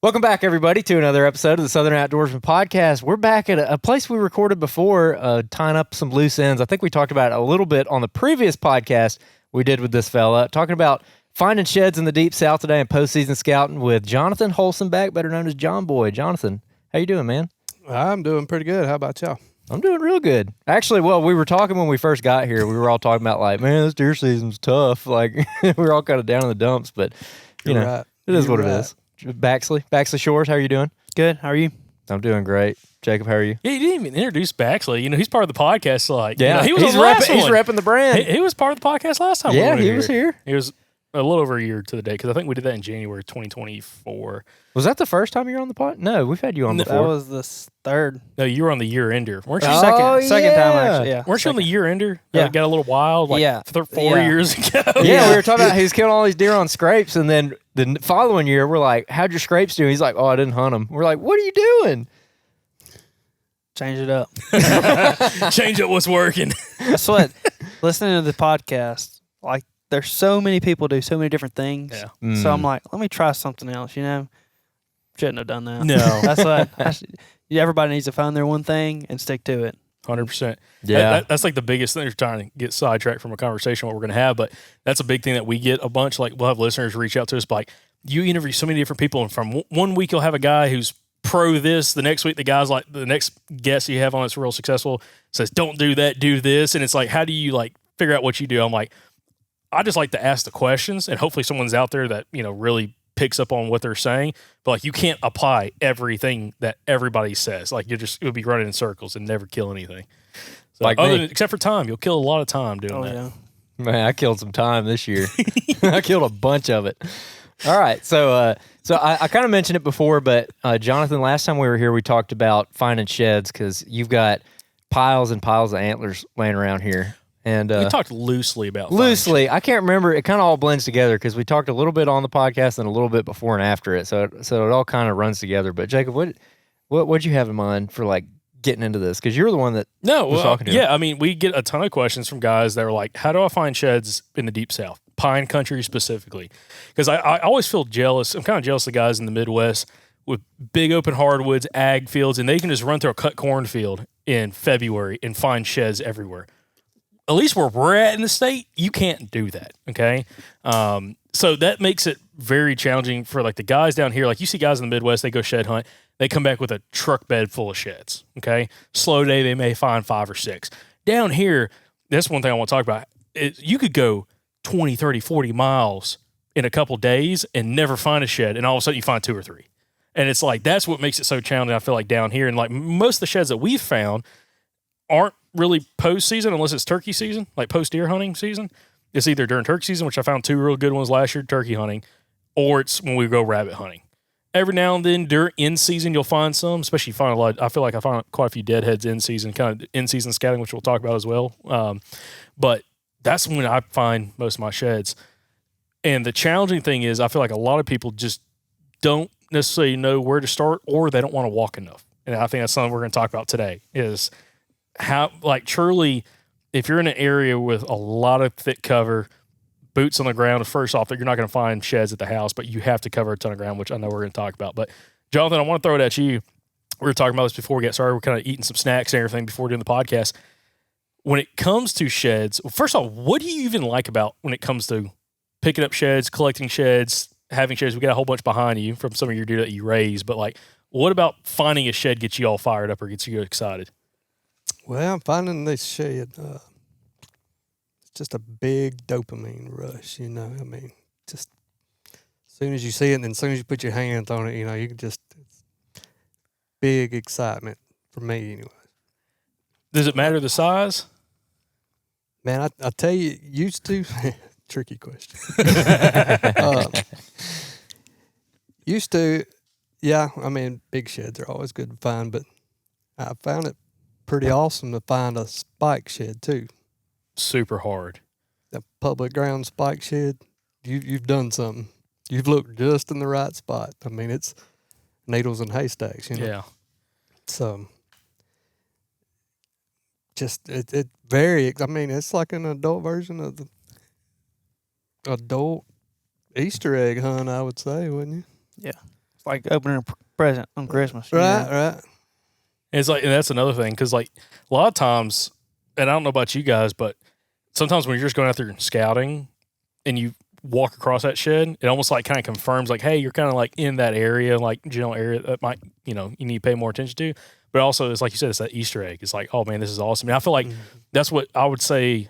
Welcome back, everybody, to another episode of the Southern Outdoorsman Podcast. We're back at a place we recorded before, tying up some loose ends. I think we talked about it a little bit on the previous podcast we did with this fella, talking about finding sheds in the Deep South today and postseason scouting with Johnathan Holsomback, better known as John Boy. Johnathan, how you doing, man? I'm doing pretty good. How about y'all? I'm doing real good. Actually, well, we were talking when we first got here. We were all talking about, like, man, this deer season's tough. Like, we were all kind of down in the dumps, but, you know, right. it is what it is. Baxley Shores, how are you doing? Good. How are you? I'm doing great. Jacob, how are you? Yeah, you didn't even introduce Baxley. You know, he's part of the podcast. So like, Yeah, he was he's on the last he's one. repping the brand. He was part of the podcast last time. Yeah, he was here. He was a little over a year to the day because I think we did that in January 2024. Was that the first time you were on the pod? No, we've had you on No, before. That was the third. No, you were on the year ender, weren't you? Oh, Second time, yeah. actually, yeah. Weren't you on the year ender? Yeah. Got a little wild, like Yeah. 4 Yeah. years ago. Yeah, we were talking about he was killing all these deer on scrapes, and then the following year, we're like, how'd your scrapes do? He's like, oh, I didn't hunt them. We're like, what are you doing? Change it up. Change up what's working. That's what, listening to the podcast, like, there's so many people do so many different things. Yeah. So I'm like, let me try something else, you know? Shouldn't have done that. No. That's what, everybody needs to find their one thing and stick to it. 100%. Yeah. That's like the biggest thing. You're trying to get sidetracked from a conversation, what we're going to have, but that's a big thing that we get a bunch. Like, we'll have listeners reach out to us, like, you interview so many different people, and from one week you'll have a guy who's pro this, the next week the guy's like, the next guest you have on that's real successful says, don't do that, do this. And it's like, how do you like figure out what you do? I'm like, I just like to ask the questions, and hopefully someone's out there that, you know, really picks up on what they're saying. But like, you can't apply everything that everybody says. Like, you'll be running in circles and never kill anything. So, Like me. except for time, you'll kill a lot of time doing Oh, that. yeah. Man, I killed some time this year. I killed a bunch of it. All right, so I kind of mentioned it before, but Johnathan, last time we were here, we talked about finding sheds because you've got piles and piles of antlers laying around here. And We talked loosely about loosely, I can't remember. It kind of all blends together because we talked a little bit on the podcast and a little bit before and after it. So it all kind of runs together. But Jacob, what'd you have in mind for like getting into this? Because you're the one that was talking to him. I mean, we get a ton of questions from guys that are like, how do I find sheds in the Deep South, Pine Country specifically? Because I always feel jealous. I'm kind of jealous of guys in the Midwest with big open hardwoods, ag fields, and they can just run through a cut cornfield in February and find sheds everywhere. At least where we're at in the state, you can't do that, okay? So that makes it very challenging for like the guys down here. Like, you see guys in the Midwest, they go shed hunt. They come back with a truck bed full of sheds, okay? Slow day, they may find 5 or 6. Down here, that's one thing I want to talk about. You could go 20, 30, 40 miles in a couple days and never find a shed, and all of a sudden you find 2 or 3. And it's like, that's what makes it so challenging, I feel like, down here. And like, most of the sheds that we've found aren't really post-season unless it's turkey season, like post-deer hunting season. It's either during turkey season, which I found 2 real good ones last year, turkey hunting, or it's when we go rabbit hunting. Every now and then during in-season, you'll find some, especially you find a lot. I feel like I find quite a few deadheads in-season, kind of in-season scouting, which we'll talk about as well. But that's when I find most of my sheds. And the challenging thing is I feel like a lot of people just don't necessarily know where to start, or they don't want to walk enough. And I think that's something we're going to talk about today is how, like, truly, if you're in an area with a lot of thick cover, boots on the ground, first off, that you're not going to find sheds at the house, but you have to cover a ton of ground, which I know we're going to talk about. But Johnathan, I want to throw it at you. We were talking about this before we got started. We're kind of eating some snacks and everything before doing the podcast. When it comes to sheds, first off, what do you even like about when it comes to picking up sheds, collecting sheds, having sheds? We got a whole bunch behind you from some of your deer that you raise, but like, what about finding a shed gets you all fired up or gets you excited? Well, finding this shed, it's just a big dopamine rush, you know. I mean, just as soon as you see it and then as soon as you put your hands on it, you know, you can just, it's big excitement for me anyway. Does it matter the size? Man, I tell you, used to, tricky question. Used to, yeah, I mean, big sheds are always good to find, but I found it pretty awesome to find a spike shed too. Super hard. A public ground spike shed, you've done something. You've looked just in the right spot. I mean, it's needles and haystacks, you know. Yeah. So, just it very. I mean, it's like an adult version of the adult Easter egg hunt, I would say, wouldn't you? Yeah. It's like opening a present on Christmas. Right. And it's like, and that's another thing, because like a lot of times, and I don't know about you guys, but sometimes when you're just going out there and scouting and you walk across that shed, it almost like kind of confirms like, hey, you're kind of like in that area, like general area that might, you need to pay more attention to. But also, it's like you said, it's that Easter egg. It's like, oh man, this is awesome. And I feel like that's what I would say.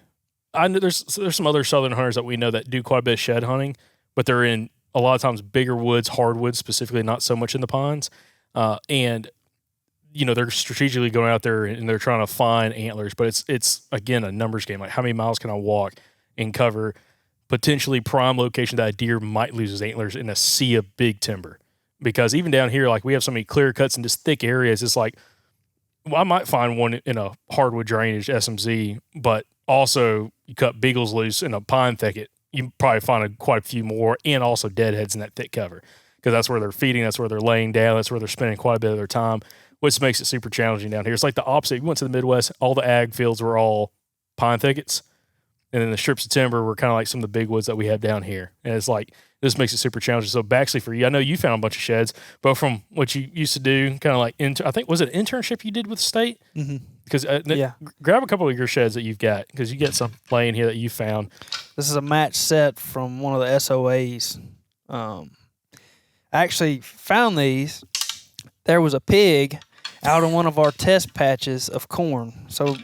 I know there's some other southern hunters that we know that do quite a bit of shed hunting, but they're in a lot of times bigger woods, hardwoods specifically, not so much in the pines. And they're strategically going out there and they're trying to find antlers, but it's again a numbers game. Like, how many miles can I walk and cover potentially prime location that a deer might lose his antlers in a sea of big timber? Because even down here, like, we have so many clear cuts and just thick areas. It's like, well, I might find one in a hardwood drainage SMZ, but also you cut beagles loose in a pine thicket, you probably find quite a few more, and also deadheads in that thick cover, because that's where they're feeding, that's where they're laying down, that's where they're spending quite a bit of their time, which makes it super challenging down here. It's like the opposite. We went to the Midwest, all the ag fields were all pine thickets, and then the strips of timber were kind of like some of the big woods that we have down here. And it's like, this makes it super challenging. So Baxley, for you, I know you found a bunch of sheds, but from what you used to do, kind of like, I think, was it an internship you did with the state? Mm-hmm. Because grab a couple of your sheds that you've got, because you get some laying here that you found. This is a match set from one of the SOAs. I actually found these. There was a pig out in one of our test patches of corn. So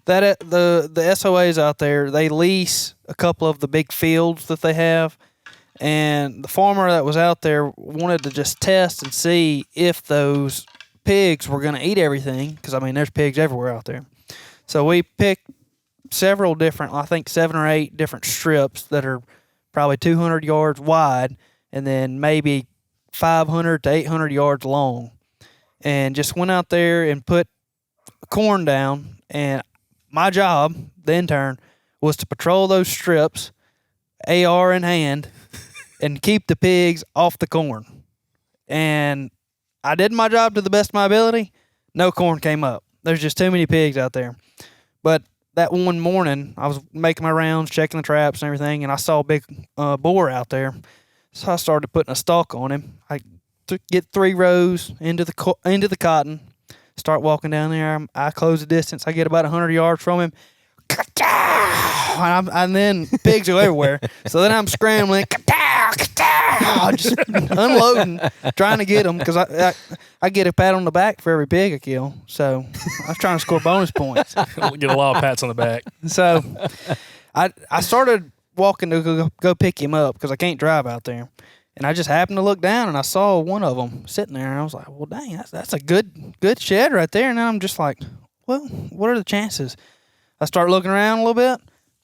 that the SOAs out there, they lease a couple of the big fields that they have, and the farmer that was out there wanted to just test and see if those pigs were going to eat everything, because, I mean, there's pigs everywhere out there. So we picked several different, I think 7 or 8 different strips that are probably 200 yards wide and then maybe 500 to 800 yards long, and just went out there and put corn down. And my job, the intern, was to patrol those strips, AR in hand, and keep the pigs off the corn. And I did my job to the best of my ability. No corn came up. There's just too many pigs out there. But that one morning, I was making my rounds, checking the traps and everything, and I saw a big boar out there. So I started putting a stalk on him. I get 3 rows into the cotton, start walking down there. I close the distance. I get about 100 yards from him. And then pigs are everywhere. So then I'm scrambling, just unloading, trying to get them, because I get a pat on the back for every pig I kill. So I was trying to score bonus points. Get a lot of pats on the back. So I started walking to go pick him up, because I can't drive out there. And I just happened to look down, and I saw one of them sitting there, and I was like, well, dang, that's a good shed right there. And then I'm just like, well, what are the chances? I start looking around a little bit,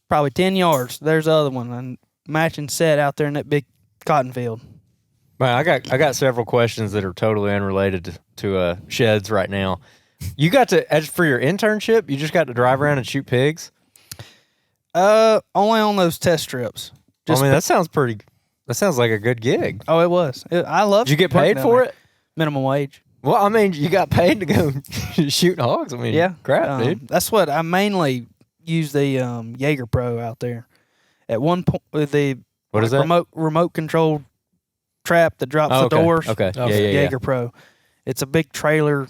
probably 10 yards. There's the other one, and matching set out there in that big cotton field. Man, I got several questions that are totally unrelated to sheds right now. You got to, as for your internship, you just got to drive around and shoot pigs? Only on those test strips. That sounds pretty. That sounds like a good gig. Oh, it was. I loved. Did you get paid for it? Minimum wage. Well, I mean, you got paid to go shooting hogs. I mean, yeah, crap, dude. That's what I mainly use the Jaeger Pro out there. At one point, with the what is that? Remote controlled trap that drops the doors. Okay, Jaeger Pro. It's a big trailer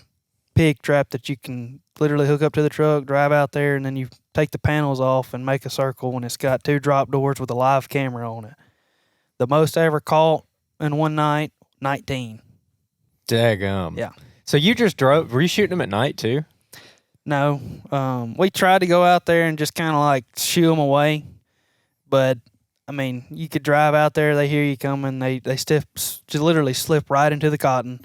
pig trap that you can literally hook up to the truck, drive out there, and then you take the panels off and make a circle, and it's got 2 drop doors with a live camera on it. The most I ever caught in one night, 19. Daggum. Yeah. So you just drove, were you shooting them at night too? No. We tried to go out there and just kind of like shoo them away. But, I mean, you could drive out there, they hear you coming, they just literally slip right into the cotton.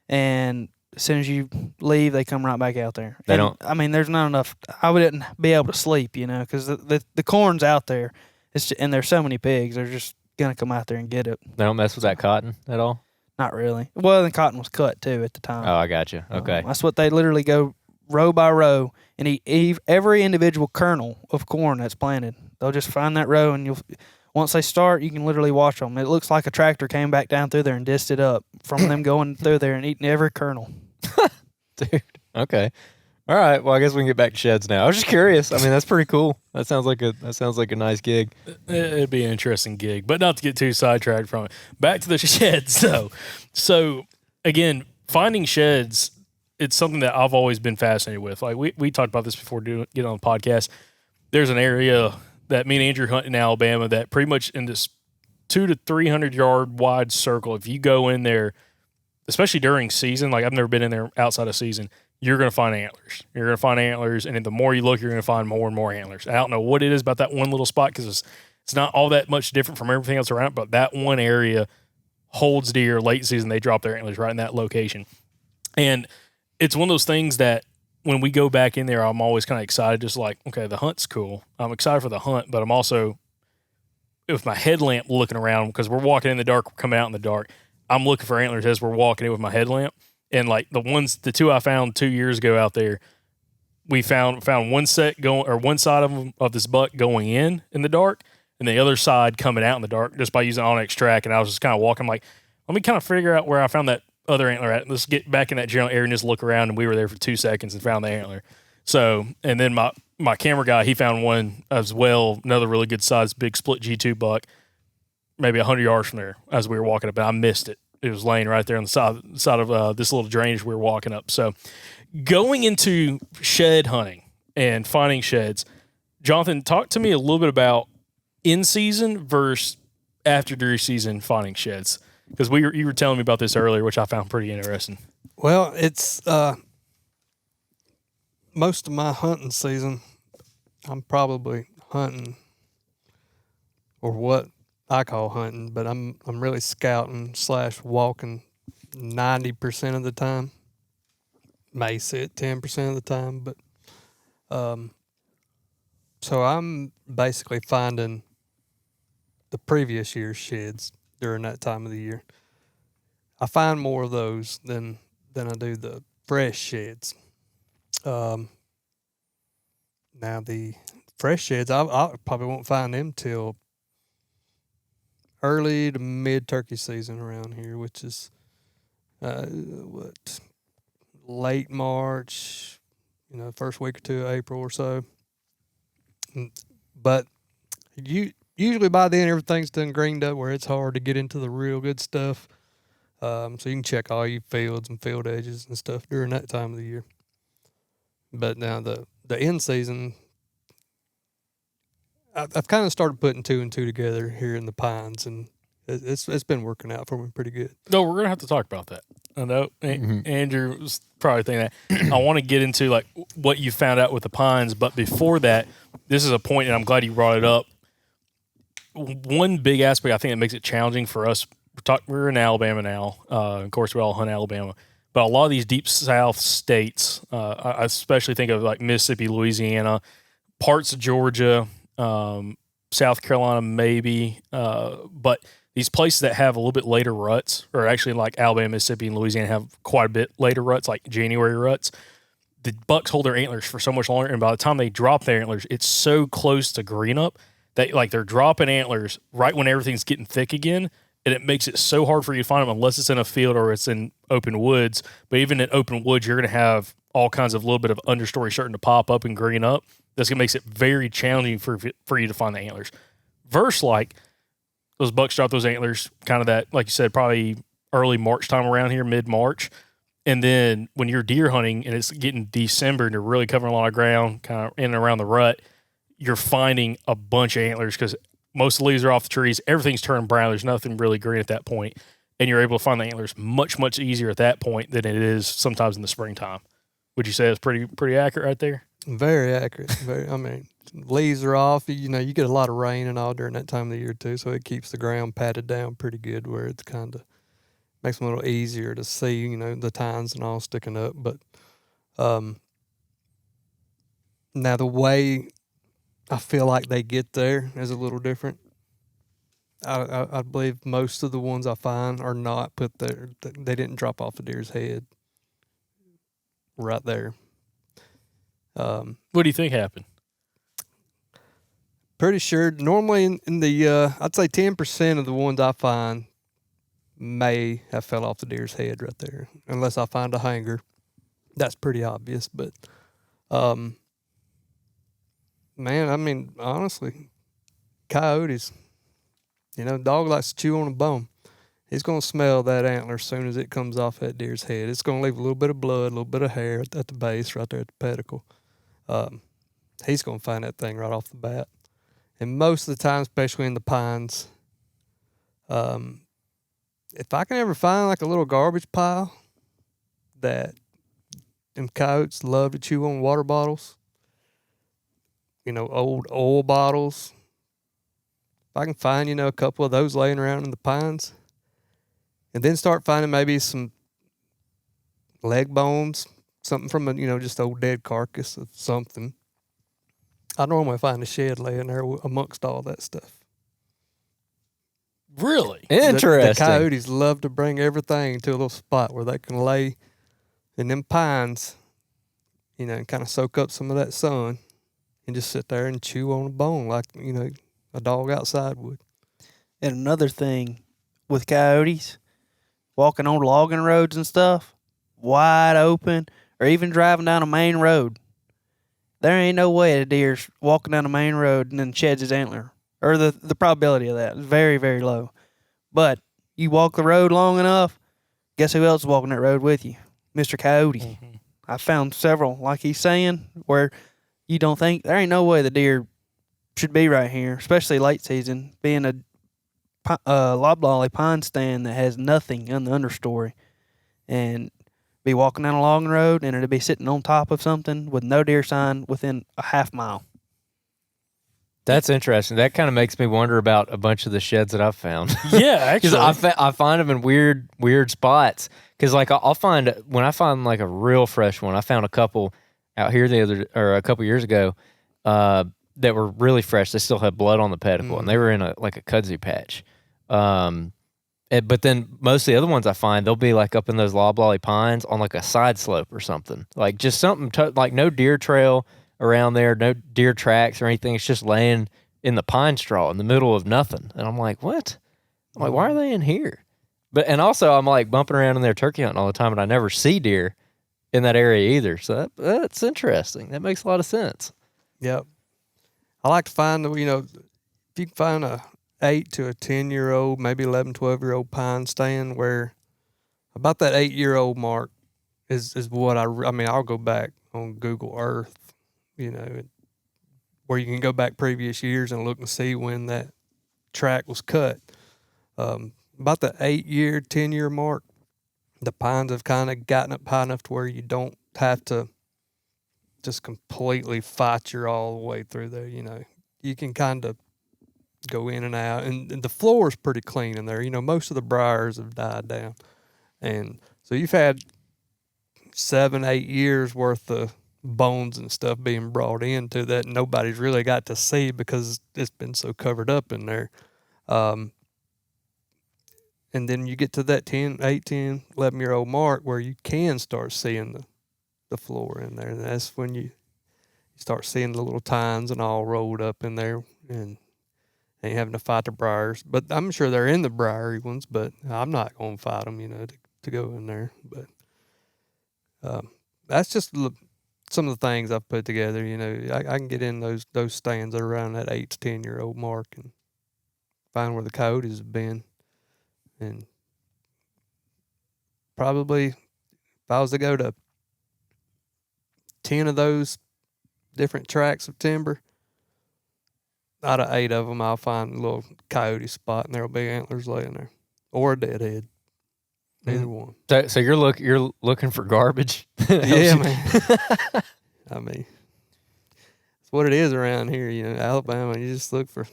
And as soon as you leave, they come right back out there. They don't. I mean, there's not enough. I wouldn't be able to sleep, because the corn's out there. And there's so many pigs, they're just going to come out there and get it. They don't mess with that cotton at all? Not really. Well, the cotton was cut, too, at the time. Oh, I got you. Okay. That's what they literally go row by row and eat every individual kernel of corn that's planted. They'll just find that row, and once they start, you can literally watch them. It looks like a tractor came back down through there and dissed it up from them going through there and eating every kernel. Dude, okay. All right. Well, I guess we can get back to sheds now. I was just curious. I mean, that's pretty cool. That sounds like a nice gig. It'd be an interesting gig, but not to get too sidetracked from it. Back to the sheds, though. So again, finding sheds, it's something that I've always been fascinated with. Like we talked about this before getting on the podcast. There's an area that me and Andrew hunt in Alabama that pretty much in this 200 to 300 yard wide circle, if you go in there, especially during season, like I've never been in there outside of season, you're going to find antlers. You're going to find antlers, and the more you look, you're going to find more and more antlers. I don't know what it is about that one little spot because it's not all that much different from everything else around it, but that one area holds deer. Late season, they drop their antlers right in that location. And it's one of those things that when we go back in there, I'm always kind of excited, just like, okay, the hunt's cool. I'm excited for the hunt, but I'm also, with my headlamp looking around, because we're walking in the dark, we're coming out in the dark, I'm looking for antlers as we're walking in with my headlamp. And like the two I found 2 years ago out there, we found one set going, or one side of this buck going in the dark, and the other side coming out in the dark just by using Onyx track. And I was just kind of walking, like, let me kind of figure out where I found that other antler at. Let's get back in that general area and just look around. And we were there for 2 seconds and found the antler. So, and then my camera guy, he found one as well, another really good size, big split G2 buck, maybe 100 yards from there as we were walking up, and I missed it. It was laying right there on the side of this little drainage we were walking up. So going into shed hunting and finding sheds, Jonathan, talk to me a little bit about in-season versus after deer season finding sheds, because you were telling me about this earlier, which I found pretty interesting. Well, it's most of my hunting season, I'm probably hunting, or what I call hunting, but I'm really scouting / walking 90% of the time. May sit 10% of the time, but so I'm basically finding the previous year's sheds during that time of the year. I find more of those than I do the fresh sheds. Now the fresh sheds, I probably won't find them till early to mid turkey season around here, which is late March, first week or two of April or so. But usually by then everything's done greened up where it's hard to get into the real good stuff. So you can check all your fields and field edges and stuff during that time of the year. But now the end season, I've kind of started putting 2 and 2 together here in the pines, and it's been working out for me pretty good. No, we're gonna have to talk about that. I know Andrew was probably thinking that. I want to get into like what you found out with the pines, but before that, this is a point, and I'm glad you brought it up. One big aspect I think that makes it challenging for us. We're in Alabama now. Of course, we all hunt Alabama, but a lot of these deep South states, I especially think of like Mississippi, Louisiana, parts of Georgia, South Carolina, maybe, but these places that have a little bit later ruts, or actually like Alabama, Mississippi, and Louisiana have quite a bit later ruts, like January ruts. The bucks hold their antlers for so much longer, and by the time they drop their antlers, it's so close to green up that like they're dropping antlers right when everything's getting thick again, and it makes it so hard for you to find them unless it's in a field or it's in open woods. But even in open woods, you're going to have all kinds of little bit of understory starting to pop up and green up. That's going to make it very challenging for you to find the antlers. Versus like those bucks drop those antlers kind of that, like you said, probably early March time around here, mid-March. And then when you're deer hunting and it's getting December and you're really covering a lot of ground kind of in and around the rut, you're finding a bunch of antlers because most of the leaves are off the trees. Everything's turning brown. There's nothing really green at that point. And you're able to find the antlers much, much easier at that point than it is sometimes in the springtime. Would you say it's pretty accurate right there? Very accurate. I mean, leaves are off. You get a lot of rain and all during that time of the year too, so it keeps the ground patted down pretty good where it's kind of makes them a little easier to see, the tines and all sticking up. But now the way I feel like they get there is a little different. I believe most of the ones I find are not put there. They didn't drop off a deer's head right there. What do you think happened? Pretty sure normally in the I'd say 10% of the ones I find may have fell off the deer's head right there, unless I find a hanger. That's pretty obvious, but Man, I mean, honestly, coyotes, dog likes to chew on a bone. He's going to smell that antler as soon as it comes off that deer's head. It's going to leave a little bit of blood, a little bit of hair at the base, right there at the pedicle. He's going to find that thing right off the bat. And most of the time, especially in the pines, if I can ever find like a little garbage pile that them coyotes love to chew on, water bottles, old oil bottles, if I can find, a couple of those laying around in the pines, and then start finding maybe some leg bones, something from a, just old dead carcass of something, I normally find a shed laying there amongst all that stuff. Really? Interesting. The coyotes love to bring everything to a little spot where they can lay in them pines, and kind of soak up some of that sun and just sit there and chew on a bone like, a dog outside would. And another thing with coyotes, walking on logging roads and stuff, wide open, or even driving down a main road, there ain't no way a deer's walking down a main road and then sheds his antler. Or the probability of that is very, very low. But you walk the road long enough, guess who else is walking that road with you? Mr. Coyote. Mm-hmm. I found several, like he's saying, where you don't think, there ain't no way the deer should be right here, especially late season, being a loblolly pine stand that has nothing in the understory. And be walking down a long road and it'll be sitting on top of something with no deer sign within a half mile. That's interesting. That kind of makes me wonder about a bunch of the sheds that I've found. Yeah, actually. Because I find them in weird spots. Because like I'll find, when I find like a real fresh one, I found a couple out here a couple years ago that were really fresh. They still had blood on the pedicle, and they were in a kudzu patch. But then most of the other ones I find, they'll be like up in those loblolly pines on like a side slope or something. Like just something like no deer trail around there, no deer tracks or anything. It's just laying in the pine straw in the middle of nothing. And I'm like, what? I'm like, why are they in here? And also I'm like bumping around in there turkey hunting all the time, and I never see deer in that area either. So that's interesting. That makes a lot of sense. Yep. I like to find, if you can find a 8 to a 10-year-old, maybe 11, 12-year-old pine stand where about that 8-year-old mark is what I'll go back on Google Earth, where you can go back previous years and look and see when that track was cut. About the 8-year, 10-year mark, the pines have kind of gotten up high enough to where you don't have to just completely fight your all the way through there. You can kind of go in and out, and the floor is pretty clean in there. Most of the briars have died down, and so you've had 7-8 years worth of bones and stuff being brought into that nobody's really got to see because it's been so covered up in there. And then you get to that 10, 11-year-old mark where you can start seeing the floor in there. And that's when you start seeing the little tines and all rolled up in there, and ain't having to fight the briars. But I'm sure they're in the briery ones, but I'm not going to fight them, to go in there. But that's just some of the things I've put together. I can get in those stands that are around that 8 to 10-year-old mark and find where the coyotes have been. And probably if I was to go to 10 of those different tracts of timber, out of 8 of them, I'll find a little coyote spot, and there'll be antlers laying there, or a deadhead. Either one. So you're looking for garbage? Yeah, man. I mean, it's what it is around here. Alabama. You just look for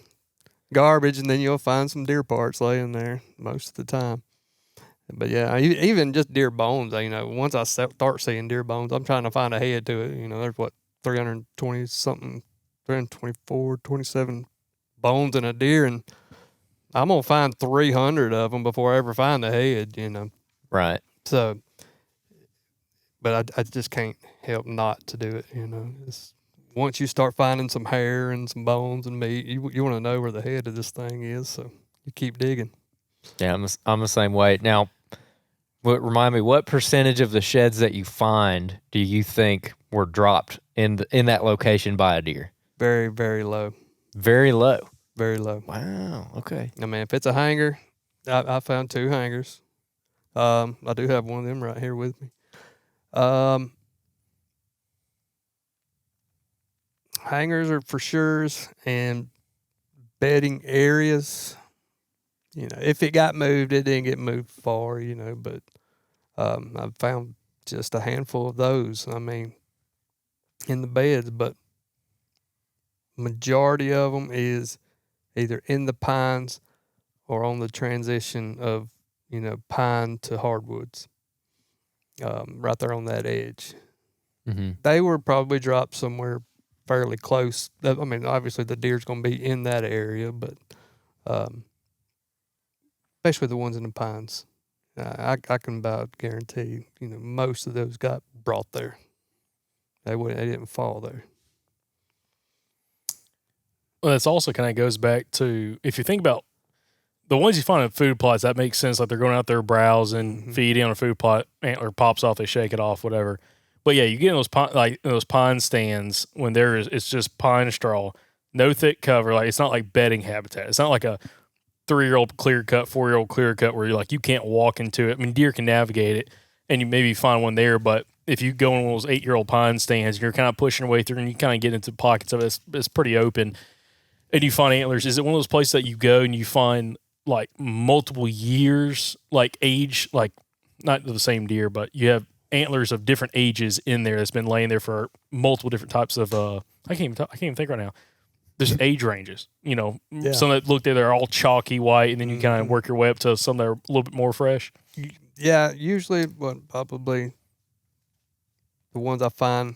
garbage, and then you'll find some deer parts laying there most of the time. But yeah, even just deer bones. Once I start seeing deer bones, I'm trying to find a head to it. There's 320 something. 324, 27 bones in a deer, and I'm going to find 300 of them before I ever find a head, Right. So, but I just can't help not to do it, once you start finding some hair and some bones and meat, you want to know where the head of this thing is, so you keep digging. Yeah, I'm the same way. Now, remind me, what percentage of the sheds that you find do you think were dropped in that location by a deer? Very, very low. Very low. Very low. Wow. Okay. I mean, if it's a hanger, I found 2 hangers. I do have one of them right here with me. Hangers are for sures, and bedding areas. You know, if it got moved, it didn't get moved far. You know, but I've found just a handful of those. I mean, in the beds, but majority of them is either in the pines or on the transition of, you know, pine to hardwoods, right there on that edge. Mm-hmm. They were probably dropped somewhere fairly close. I mean, obviously the deer's going to be in that area, but especially the ones in the pines, I can about guarantee, you know, most of those got brought there. They didn't fall there. Well, that's also kind of goes back to, if you think about the ones you find in food plots, that makes sense. Like they're going out there browsing, feeding on a food plot, antler pops off, they shake it off, whatever. But yeah, you get in those pine stands when it's just pine straw, no thick cover. Like it's not like bedding habitat. It's not like a 3-year-old clear cut, 4-year-old clear cut where you're like, you can't walk into it. I mean, deer can navigate it and you maybe find one there, but if you go in one of those 8-year-old pine stands, you're kind of pushing your way through and you kind of get into pockets of it. It's pretty open. And you find antlers. Is it one of those places that you go and you find like multiple years, like age, like not the same deer, but you have antlers of different ages in there that's been laying there for multiple different types of, I can't even think right now. There's age ranges, you know, some that look there, they're all chalky white, and then you kind of work your way up to some that are a little bit more fresh. Yeah, usually probably the ones I find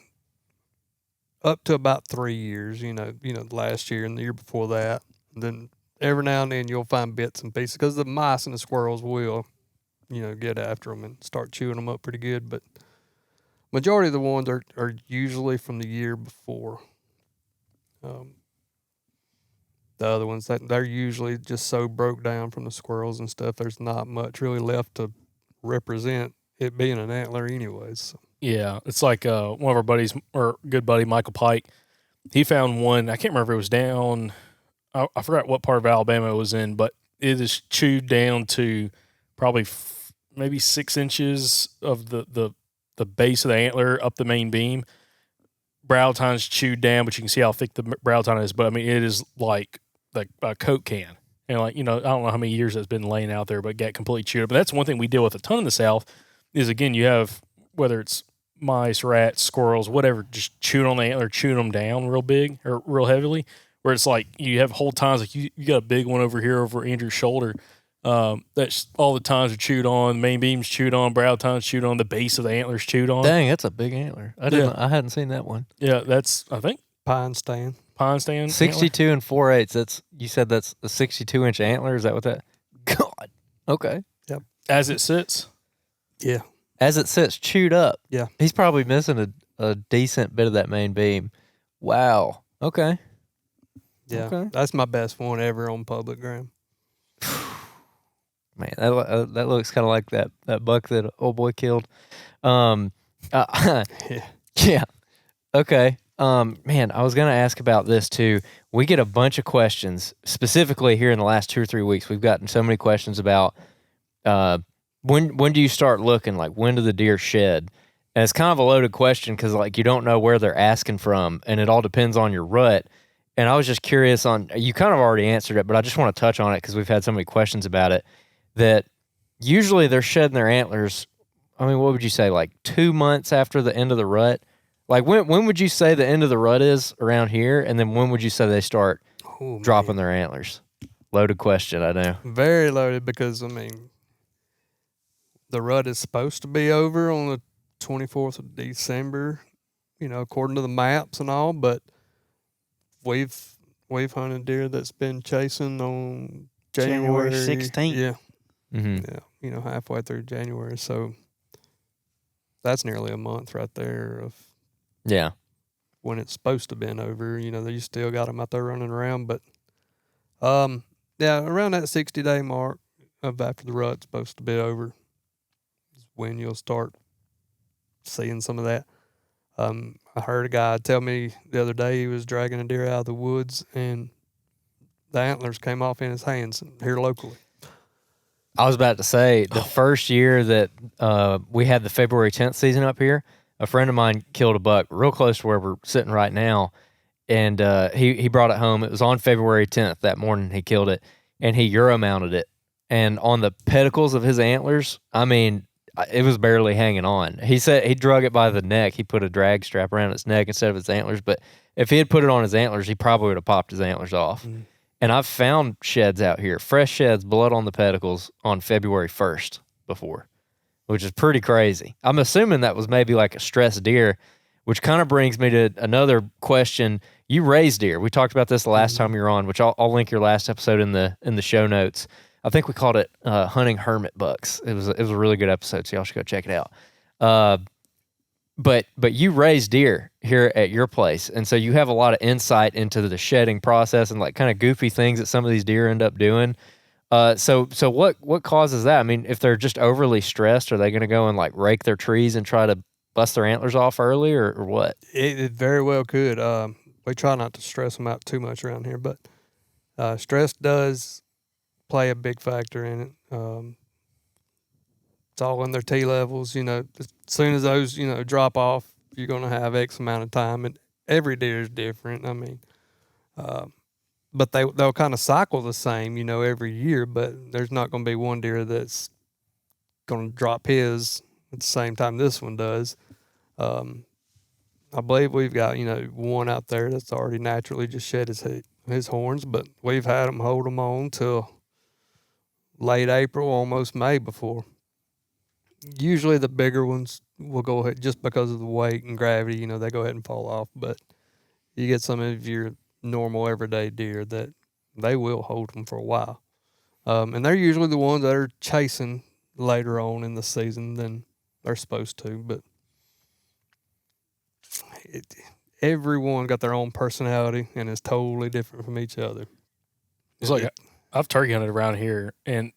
up to about 3 years, you know, last year and the year before that. And then every now and then you'll find bits and pieces because the mice and the squirrels will, you know, get after them and start chewing them up pretty good. But majority of the ones are usually from the year before. The other ones, they're usually just so broke down from the squirrels and stuff, there's not much really left to represent it being an antler anyways. So. Yeah, it's like one of our buddies, or good buddy, Michael Pike, he found one, I can't remember if it was down, I forgot what part of Alabama it was in, but it is chewed down to probably maybe 6 inches of the base of the antler up the main beam. Brow tine's chewed down, but you can see how thick the brow tine is. But I mean, it is like a Coke can. And like, you know, I don't know how many years it's been laying out there, but got completely chewed up. But that's one thing we deal with a ton in the South is, again, you have, whether it's mice, rats, squirrels, whatever, just chewing on the antler, chewing them down real big or real heavily, where it's like you have whole tines, like you got a big one over here over Andrew's shoulder. That's all the tines are chewed on, the main beam's chewed on, brow tines chewed on, the base of the antler's chewed on. Dang, that's a big antler. I hadn't seen that one. Yeah, that's, I think, Pine stand. 62 and 4/8. That's, you said that's a 62-inch antler. Is that what that? God. Okay. Yep. As it sits. Yeah. As it sits, chewed up. Yeah. He's probably missing a decent bit of that main beam. Wow. Okay. Yeah. Okay. That's my best one ever on public ground. Man, that looks kind of like that buck that old boy killed. Yeah. Yeah. Okay. Man, I was going to ask about this too. We get a bunch of questions, specifically here in the last 2 or 3 weeks. We've gotten so many questions about when do you start looking? Like, when do the deer shed? And it's kind of a loaded question because, like, you don't know where they're asking from, and it all depends on your rut. And I was just curious on, you kind of already answered it, but I just want to touch on it because we've had so many questions about it, that usually they're shedding their antlers, I mean, what would you say, like 2 months after the end of the rut? Like, when would you say the end of the rut is around here? And then when would you say they start dropping their antlers? Loaded question, I know. Very loaded because, I mean, the rut is supposed to be over on the 24th of December, you know, according to the maps and all, but we've hunted deer that's been chasing on January 16th. Yeah. Mm-hmm. Yeah. You know, halfway through January. So that's nearly a month right there of Yeah. when it's supposed to have been over. You know, you still got them out there running around, but yeah, around that 60-day mark of after the rut's supposed to be over is when you'll start seeing some of that. I heard a guy tell me the other day he was dragging a deer out of the woods and the antlers came off in his hands here locally. I was about to say the first year that we had the February 10th season up here, a friend of mine killed a buck real close to where we're sitting right now, and he brought it home. It was on February 10th that morning he killed it, and he Euro mounted it. And on the pedicles of his antlers, I mean, it was barely hanging on. He said he drug it by the neck. He put a drag strap around its neck instead of its antlers. But if he had put it on his antlers, he probably would have popped his antlers off. Mm. And I've found sheds out here, fresh sheds, blood on the pedicles on February 1st before, which is pretty crazy. I'm assuming that was maybe like a stressed deer, which kind of brings me to another question. You raise deer. We talked about this the last time you were on, which I'll link your last episode in the show notes. I think we called it hunting hermit bucks. It was a really good episode, so y'all should go check it out. But you raise deer here at your place, and so you have a lot of insight into the shedding process and like kind of goofy things that some of these deer end up doing. So what causes that? I mean, if they're just overly stressed, are they going to go and like rake their trees and try to bust their antlers off early, or what? It very well could. We try not to stress them out too much around here, but stress does play a big factor in it. It's all in their T levels. As soon as those, drop off, you're going to have X amount of time, and every deer is different. I mean, but they'll kind of cycle the same, every year, but there's not going to be one deer that's going to drop his at the same time this one does. I believe we've got, one out there that's already naturally just shed his horns, but we've had them hold them on till late April, almost May before. Usually the bigger ones will go ahead just because of the weight and gravity, they go ahead and fall off. But you get some of your normal everyday deer that they will hold them for a while. And they're usually the ones that are chasing later on in the season than they're supposed to. But everyone got their own personality and is totally different from each other. It's like I've turkey hunted around here, and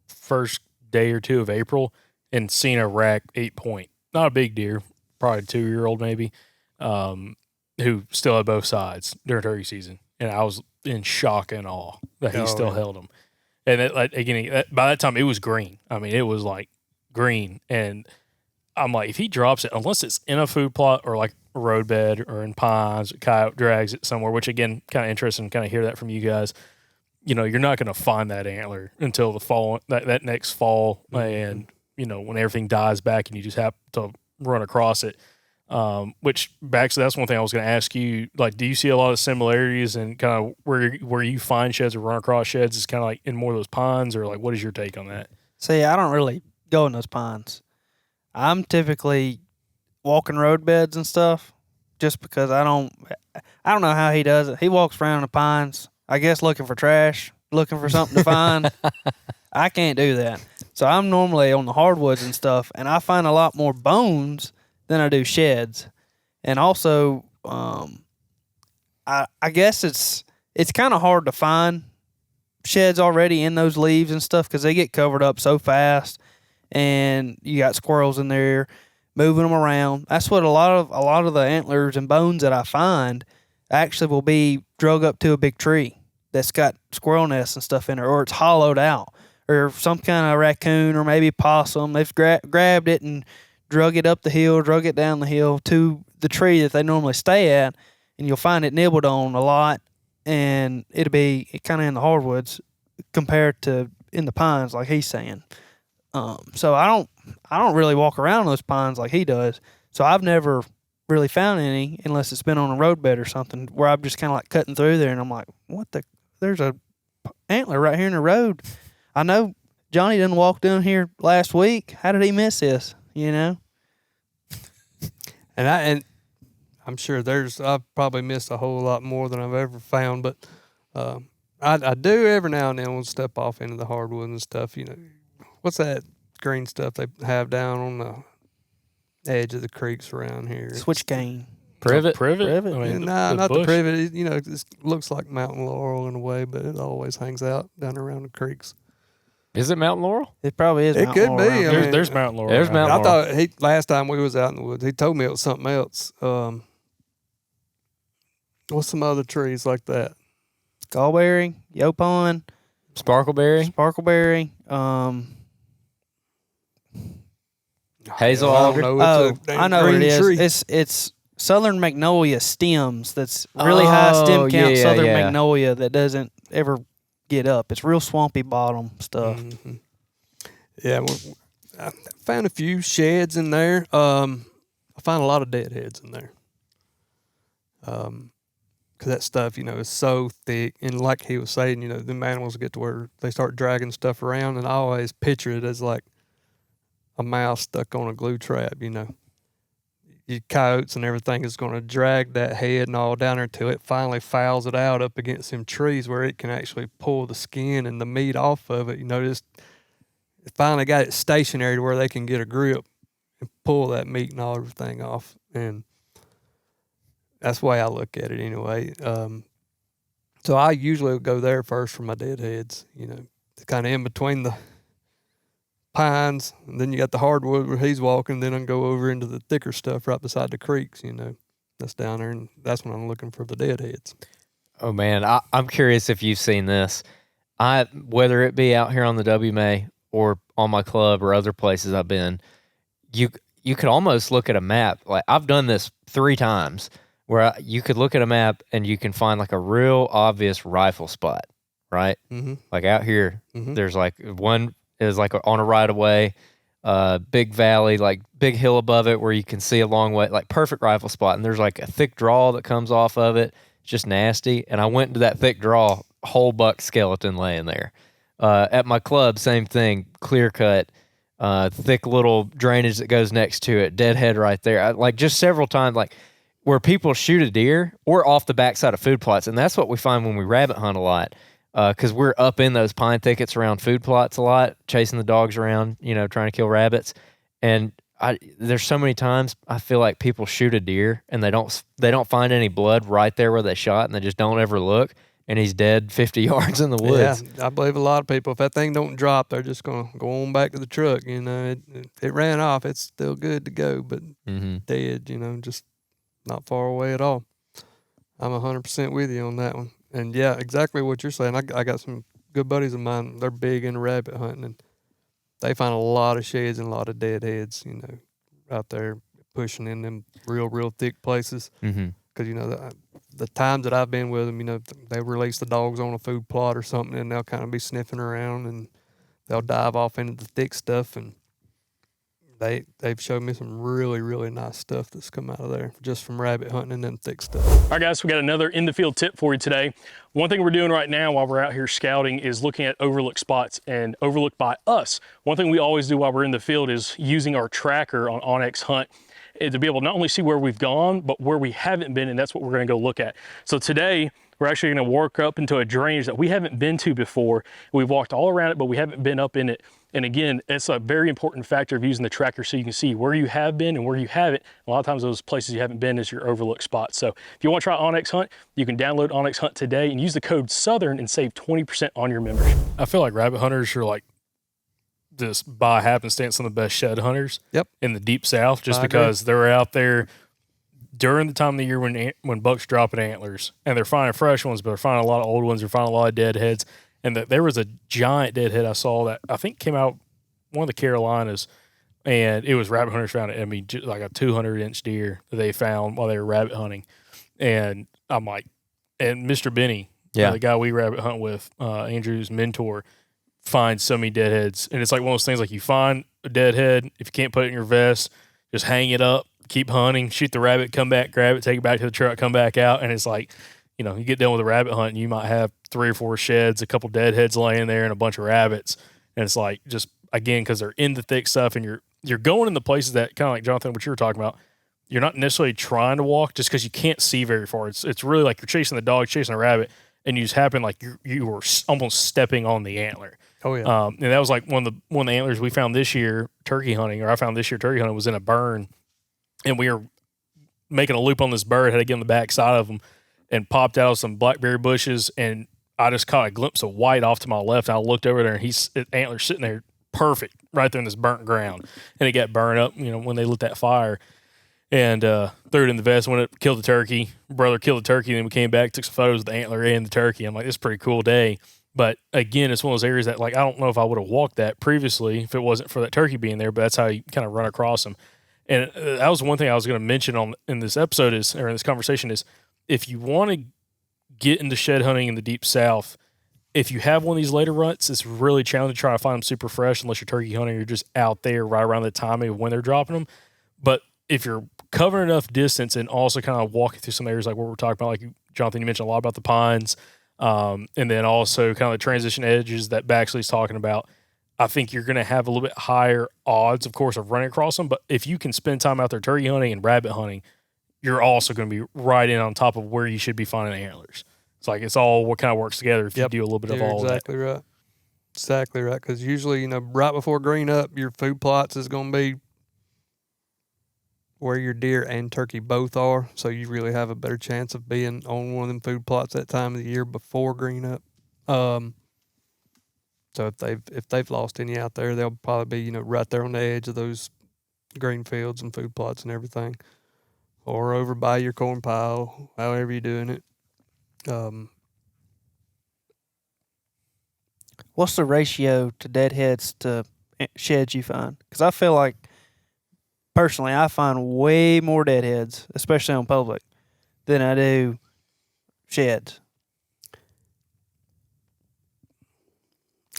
first day or two of April, and seen a rack 8-point, not a big deer, probably a 2-year-old maybe, who still had both sides during turkey season, and I was in shock and awe that he still held them. And by that time it was green. I mean, it was like green, and I'm like, if he drops it, unless it's in a food plot or like a roadbed or in pines, a coyote drags it somewhere, which again, kind of interesting, kind of hear that from you guys. You're not going to find that antler until the fall, that next fall, and when everything dies back and you just have to run across it. Which Baxley, that's one thing I was going to ask you. Like, do you see a lot of similarities and kind of where you find sheds or run across sheds is kind of like in more of those pines, or like what is your take on that? See, I don't really go in those pines. I'm typically walking road beds and stuff, just because I don't know how he does it. He walks around the pines, I guess, looking for trash, looking for something to find. I can't do that. So I'm normally on the hardwoods and stuff, and I find a lot more bones than I do sheds. And also, I guess it's kind of hard to find sheds already in those leaves and stuff because they get covered up so fast, and you got squirrels in there moving them around. That's what a lot of the antlers and bones that I find actually will be drug up to a big tree that's got squirrel nests and stuff in it, or it's hollowed out, or some kind of raccoon or maybe possum. They've grabbed it and drug it up the hill, drug it down the hill to the tree that they normally stay at, and you'll find it nibbled on a lot, and it'll be kind of in the hardwoods compared to in the pines, like he's saying. So I don't really walk around those pines like he does. So I've never really found any unless it's been on a roadbed or something where I'm just kind of like cutting through there, and I'm like, there's a antler right here in the road. I know Johnny didn't walk down here last week. How did he miss this? And I'm sure I've probably missed a whole lot more than I've ever found, but I do every now and then will step off into the hardwood and stuff. What's that green stuff they have down on the edge of the creeks around here? Switch cane. Privet. I mean, not the privet. It looks like mountain laurel in a way, but it always hangs out down around the creeks. Is it Mountain Laurel? It probably is. It Mountain could Laurel be. around I here. mean, There's Mountain Laurel. There's around Mountain here. I thought last time we was out in the woods, he told me it was something else. What's some other trees like that? Gallberry, Yopon, Sparkleberry, Sparkleberry. Hazel I alder. don't know. It's a I know what green it is. tree. It's Southern Magnolia stems. That's really high stem count. yeah, Southern yeah. Magnolia that doesn't ever get up. It's real swampy bottom stuff. Mm-hmm. Yeah, I found a few sheds in there. I found a lot of deadheads in there. Because that stuff, is so thick. And like he was saying, them animals get to where they start dragging stuff around. And I always picture it as like a mouse stuck on a glue trap, Your coyotes and everything is going to drag that head and all down there until it finally fouls it out up against them trees where it can actually pull the skin and the meat off of it. Just it finally got it stationary to where they can get a grip and pull that meat and all everything off. And that's the way I look at it anyway. So I usually go there first for my deadheads, kind of in between the pines, and then you got the hardwood where he's walking, then I go over into the thicker stuff right beside the creeks, that's down there, and that's when I'm looking for the deadheads. Oh man, I'm curious if you've seen this. Whether it be out here on the WMA or on my club or other places I've been, you could almost look at a map. Like I've done this 3 times where you could look at a map and you can find like a real obvious rifle spot, right? Mm-hmm. Like out here, Mm-hmm. there's like one is like on a right of way, big valley, like big hill above it where you can see a long way, like perfect rifle spot. And there's like a thick draw that comes off of it. It's just nasty. And I went into that thick draw, whole buck skeleton laying there. At my club, same thing, clear cut, thick little drainage that goes next to it, deadhead right there. Like just several times, like where people shoot a deer or off the backside of food plots. And that's what we find when we rabbit hunt a lot. Because we're up in those pine thickets around food plots a lot, chasing the dogs around, trying to kill rabbits. And there's so many times I feel like people shoot a deer and they don't find any blood right there where they shot, and they just don't ever look, and he's dead 50 yards in the woods. Yeah, I believe a lot of people, if that thing don't drop, they're just going to go on back to the truck. It ran off. It's still good to go, but dead, just not far away at all. I'm 100% with you on that one. And yeah, exactly what you're saying. I got some good buddies of mine. They're big into rabbit hunting, and they find a lot of sheds and a lot of deadheads, out there pushing in them real thick places. Mm-hmm. Because, the times that I've been with them, they release the dogs on a food plot or something, and they'll kind of be sniffing around, and they'll dive off into the thick stuff. And they've showed me some really nice stuff that's come out of there just from rabbit hunting and them thick stuff. All right, guys, we got another in the field tip for you today. One thing we're doing right now while we're out here scouting is looking at overlooked spots and overlooked by us. One thing we always do while we're in the field is using our tracker on Onyx Hunt to be able to not only see where we've gone, but where we haven't been, and that's what we're going to go look at. So today, we're actually going to work up into a drainage that we haven't been to before. We've walked all around it, but we haven't been up in it. And again, it's a very important factor of using the tracker so you can see where you have been and where you haven't. A lot of times those places you haven't been is your overlooked spots. So if you want to try Onyx Hunt, you can download Onyx Hunt today and use the code SOUTHERN and save 20% on your membership. I feel like rabbit hunters are like just by happenstance some of the best shed hunters in the deep south, just because they're out there during the time of the year when bucks dropping antlers, and they're finding fresh ones, but they're finding a lot of old ones. They're finding a lot of deadheads. And there was a giant deadhead I saw that I think came out one of the Carolinas, and it was rabbit hunters found it. I mean, just like a 200-inch deer that they found while they were rabbit hunting. And I'm like, and Mr. Benny, the guy we rabbit hunt with, Andrew's mentor, finds so many deadheads. And it's like one of those things, like you find a deadhead, if you can't put it in your vest, just hang it up, keep hunting, shoot the rabbit, come back, grab it, take it back to the truck, come back out. And it's like, you get done with a rabbit hunt and you might have 3 or 4 sheds, a couple deadheads laying there, and a bunch of rabbits. And it's like, just again, because they're in the thick stuff, and you're going in the places that, kind of like Jonathan, what you were talking about, you're not necessarily trying to walk just because you can't see very far. It's really like you're chasing the dog, chasing a rabbit, and you just happen like you were almost stepping on the antler. Oh yeah. And that was like one of the antlers we found this year turkey hunting, or I found this year turkey hunting, was in a burn, and we were making a loop on this bird, had to get on the back side of them, and popped out of some blackberry bushes, and I just caught a glimpse of white off to my left. And I looked over there, and Antlers sitting there perfect right there in this burnt ground. And it got burned up, when they lit that fire. And threw it in the vest, went up, killed the turkey. Brother killed the turkey, and then we came back, took some photos of the antler and the turkey. I'm like, this is a pretty cool day. But again, it's one of those areas that, like, I don't know if I would have walked that previously if it wasn't for that turkey being there, but that's how you kind of run across them. And that was one thing I was going to mention in this episode in this conversation is, if you want to get into shed hunting in the Deep South, if you have one of these later ruts, it's really challenging to try to find them super fresh unless you're turkey hunting. You're just out there right around the timing of when they're dropping them. But if you're covering enough distance and also kind of walking through some areas like what we're talking about, like Johnathan, you mentioned a lot about the pines, and then also kind of the transition edges that Baxley's talking about, I think you're going to have a little bit higher odds, of course, of running across them. But if you can spend time out there turkey hunting and rabbit hunting, you're also going to be right in on top of where you should be finding antlers. It's like it's all what kind of works together if you do a little bit of all exactly that. Right. Exactly right. Because usually, right before green up, your food plots is going to be where your deer and turkey both are, so you really have a better chance of being on one of them food plots that time of the year before green up. So if they've lost any out there, they'll probably be right there on the edge of those green fields and food plots and everything, or over by your corn pile, however you're doing it. What's the ratio to deadheads to sheds you find? Because I feel like, personally, I find way more deadheads, especially on public, than I do sheds.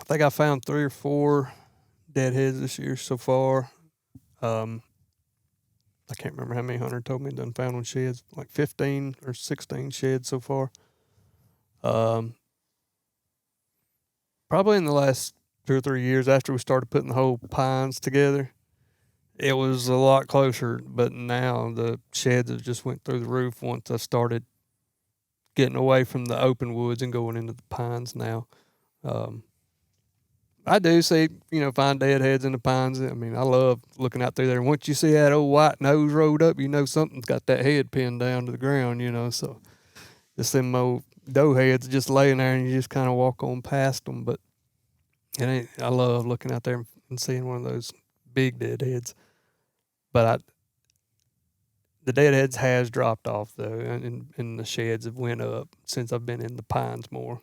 I think I found 3 or 4 deadheads this year so far. I can't remember how many Hunter told me done found on sheds, like 15 or 16 sheds so far. Probably in the last 2 or 3 years after we started putting the whole pines together, it was a lot closer, but now the sheds have just went through the roof once I started getting away from the open woods and going into the pines now. I do see, find deadheads in the pines. I mean, I love looking out through there. Once you see that old white nose rolled up, something's got that head pinned down to the ground, so just them old doe heads just laying there and you just kind of walk on past them. But I love looking out there and seeing one of those big deadheads. But the deadheads has dropped off, though, and the sheds have went up since I've been in the pines more.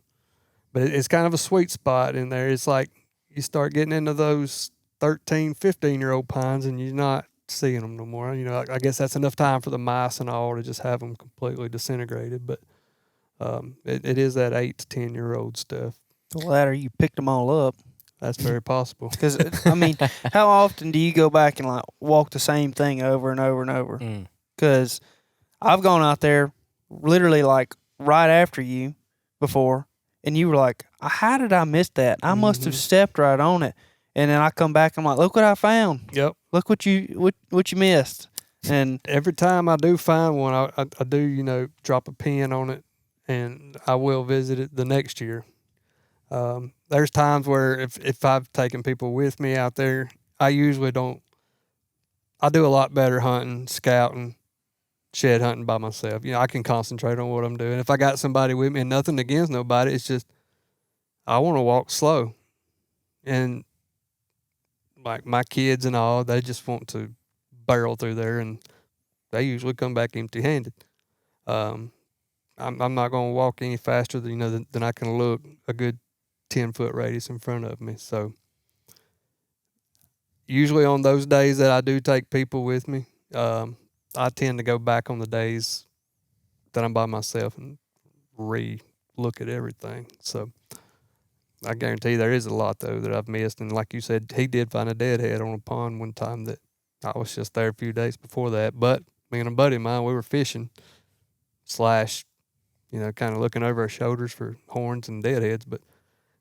But it's kind of a sweet spot in there. It's like you start getting into those 13, 15-year-old pines and you're not seeing them no more. I guess that's enough time for the mice and all to just have them completely disintegrated. But it is that 8 to 10-year-old stuff. The latter, you picked them all up. That's very possible. Because, how often do you go back and walk the same thing over and over and over? Because I've gone out there literally right after you before, and you were like, how did I miss that? I must have stepped right on it. And then I come back, I'm like, look what I found. Yep. Look what you missed. And every time I do find one, I do, drop a pin on it, and I will visit it the next year. There's times where if I've taken people with me out there, I usually don't. I do a lot better hunting, scouting, shed hunting by myself. I can concentrate on what I'm doing. If I got somebody with me, and nothing against nobody, it's just I want to walk slow. And like my kids and all, they just want to barrel through there, and they usually come back empty-handed. I'm not going to walk any faster than I can look a good 10-foot radius in front of me. So usually on those days that I do take people with me, I tend to go back on the days that I'm by myself and re-look at everything. So I guarantee there is a lot, though, that I've missed. And like you said, he did find a deadhead on a pond one time that I was just there a few days before that. But me and a buddy of mine, we were fishing / kind of looking over our shoulders for horns and deadheads, but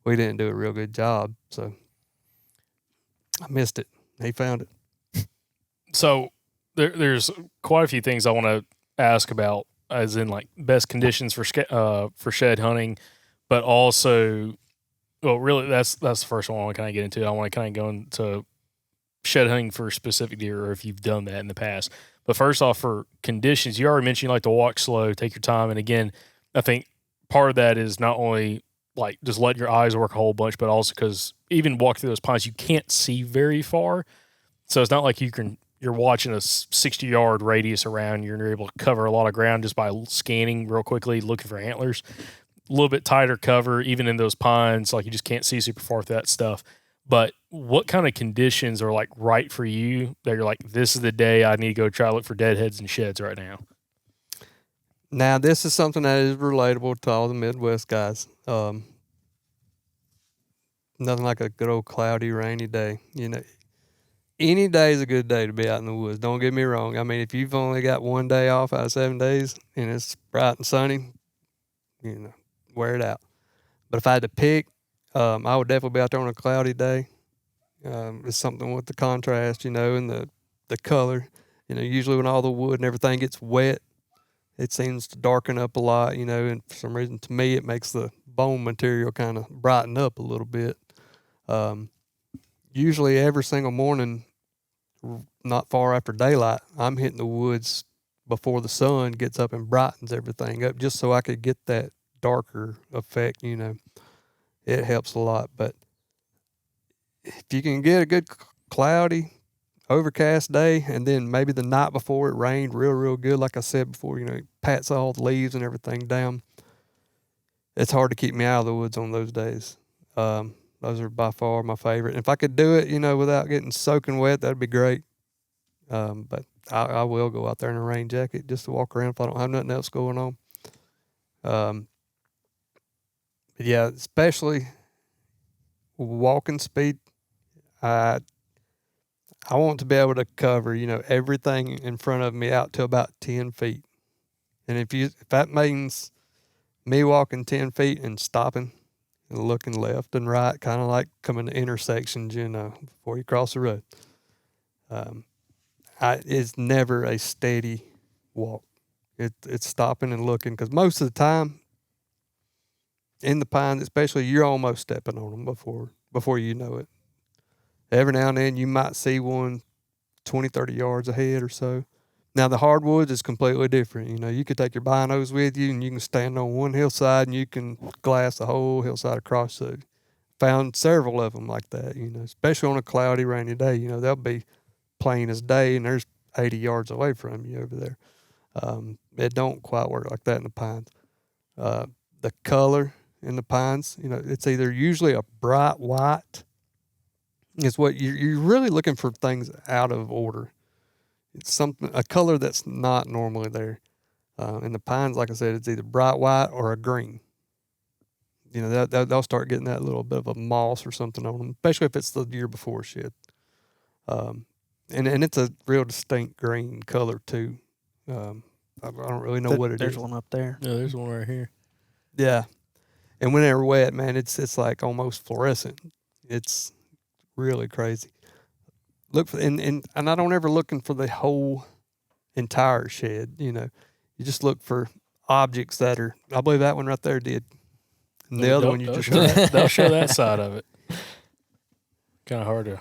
we didn't do a real good job. So I missed it. He found it. So there's quite a few things I want to ask about, as in best conditions for shed hunting, but also, well, really that's the first one I want to kind of get into. I want to kind of go into shed hunting for specific deer, or if you've done that in the past. But first off, for conditions, you already mentioned you like to walk slow, take your time, and again, I think part of that is not only like just letting your eyes work a whole bunch, but also because even walking through those pines, you can't see very far. So it's not like you're watching a 60-yard radius around you and you're able to cover a lot of ground just by scanning real quickly, looking for antlers. A little bit tighter cover, even in those pines, like you just can't see super far through that stuff. But what kind of conditions are like right for you that you're like, this is the day I need to go try to look for deadheads and sheds right now? Now, this is something that is relatable to all the Midwest guys. Nothing like a good old cloudy, rainy day. You know, any day is a good day to be out in the woods. Don't get me wrong. I mean, if you've only got one day off out of 7 days and it's bright and sunny, you know, wear it out. But if I had to pick, I would definitely be out there on a cloudy day. It's something with the contrast, you know, and the color. You know, usually when all the wood and everything gets wet, it seems to darken up a lot, you know, and for some reason to me it makes the bone material kind of brighten up a little bit. Usually every single morning, not far after daylight, I'm hitting the woods before the sun gets up and brightens everything up just so I could get that darker effect, you know. It helps a lot. But if you can get a good cloudy, overcast day, and then maybe the night before it rained real good, like I said before, you know, it pats all the leaves and everything down. It's hard to keep me out of the woods on those days. Those are by far my favorite. And if I could do it, you know, without getting soaking wet, that'd be great. But I will go out there in a rain jacket just to walk around if I don't have nothing else going on. But yeah, especially walking speed, I want to be able to cover, you know, everything in front of me out to about 10 feet. And if that means me walking 10 feet and stopping and looking left and right, kind of like coming to intersections, you know, before you cross the road, it's never a steady walk. It's stopping and looking, because most of the time in the pines, especially, you're almost stepping on them before you know it. Every now and then you might see one 20, 30 yards ahead or so. Now, the hardwoods is completely different. You know, you could take your binos with you and you can stand on one hillside and you can glass the whole hillside across. So found several of them like that, you know, especially on a cloudy, rainy day. You know, they'll be plain as day and there's 80 yards away from you over there. It don't quite work like that in the pines. The color in the pines, you know, it's either usually a bright white. It's what you're really looking for, things out of order. It's a color that's not normally there. In the pines, like I said, it's either bright white or a green. You know, they'll start getting that little bit of a moss or something on them, especially if it's the year before shed. And it's a real distinct green color too. I don't really know what it is. There's one up there. Yeah, there's one right here. Yeah. And when they're wet, man, it's like almost fluorescent. It's really crazy. Look for and I don't ever looking for the whole entire shed, you know. You just look for objects that are, I believe that one right there did. And the other one you just they'll show that side of it. Kind of hard to.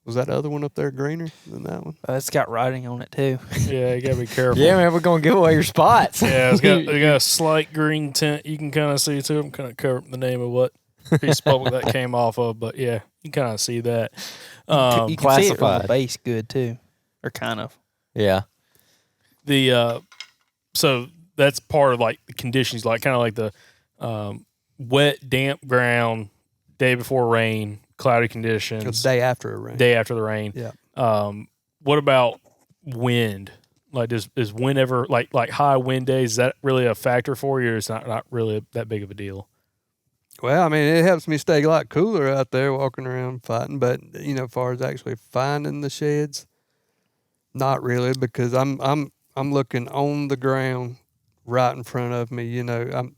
Was that other one up there greener than that one? It's got writing on it too. Yeah, you gotta be careful. Yeah, man, we're gonna give away your spots. Yeah, they got a slight green tint. You can kind of see too. I'm kind of covering the name of what piece of public that came off of, but yeah, you can kind of see that. You can see it from classified. the base good too, or kind of. Yeah. So that's part of like the conditions, like kind of like the wet, damp ground, day before rain, cloudy conditions, The day after a rain. day after the rain. Yeah. What about wind? Like, is wind ever like high wind days? Is that really a factor for you, or is not really that big of a deal? Well, I mean, it helps me stay a lot cooler out there walking around fighting, but you know, as far as actually finding the sheds, not really, because I'm looking on the ground right in front of me. You know,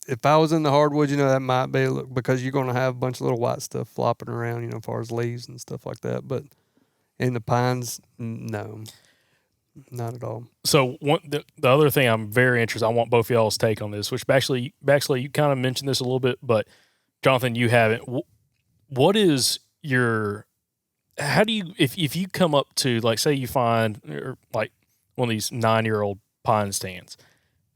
if I was in the hardwoods, you know, that might be because you're going to have a bunch of little white stuff flopping around, you know, as far as leaves and stuff like that. But in the pines, no, not at all. So the other thing I'm very interested, I want both of y'all's take on this, which Baxley, you kind of mentioned this a little bit, but Johnathan, you haven't. What is your, how do you, if you come up to, like, say you find like one of these 9-year-old pine stands,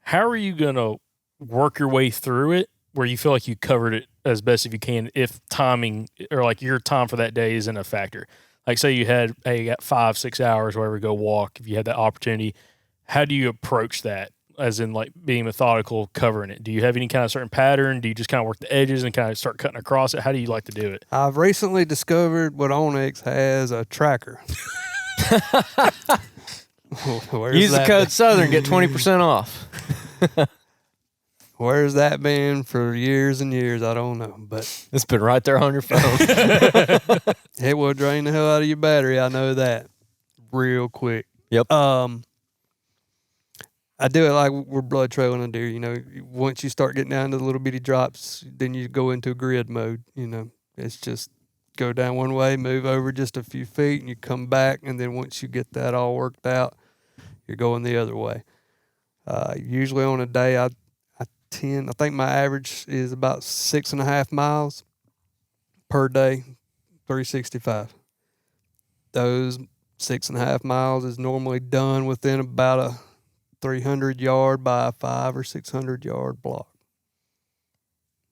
how are you going to work your way through it where you feel like you covered it as best if you can, if timing or like your time for that day isn't a factor. Like say you had, hey, you got 5-6 hours, wherever, go walk. If you had that opportunity, how do you approach that? As in like being methodical, covering it. Do you have any kind of certain pattern? Do you just kind of work the edges and kind of start cutting across it? How do you like to do it? I've recently discovered what Onyx has a tracker. Use the code Southern, get 20% off. Where's that been for years and years? I don't know, but It's been right there on your phone. it will drain the hell out of your battery. I know that real quick. Yep. I do it like we're blood trailing a deer. You know, once you start getting down to the little bitty drops, then you go into grid mode. You know, it's just go down one way, move over just a few feet, and you come back. And then once you get that all worked out, you're going the other way. Usually on a day, I think my average is about 6.5 miles per day, 365. Those 6.5 miles is normally done within about a 300 yard by a 500 or 600 yard block.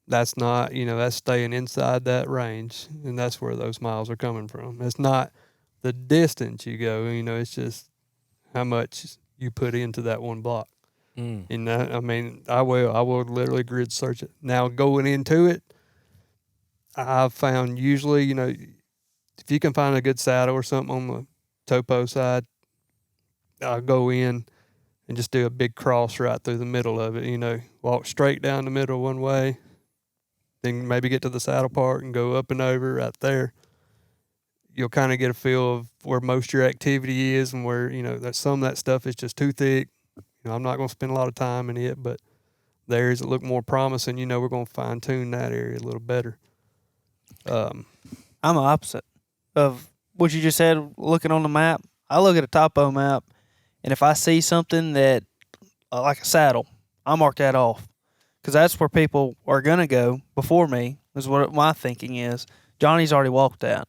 That's not, that's staying inside that range, and that's where those miles are coming from. It's not the distance you go, it's just how much you put into that one block. And I will literally grid search it. Now going into it, I've found usually, if you can find a good saddle or something on the topo side, I'll go in and just do a big cross right through the middle of it, walk straight down the middle one way, then maybe get to the saddle part and go up and over right there. You'll kind of get a feel of where most of your activity is and where, that some of that stuff is just too thick. I'm not going to spend a lot of time in it, but the areas that look more promising, we're going to fine tune that area a little better. I'm the opposite of what you just said, looking on the map. I look at a topo map, and if I see something that, like a saddle, I mark that off because that's where people are going to go before me, is what my thinking is. Johnny's already walked that.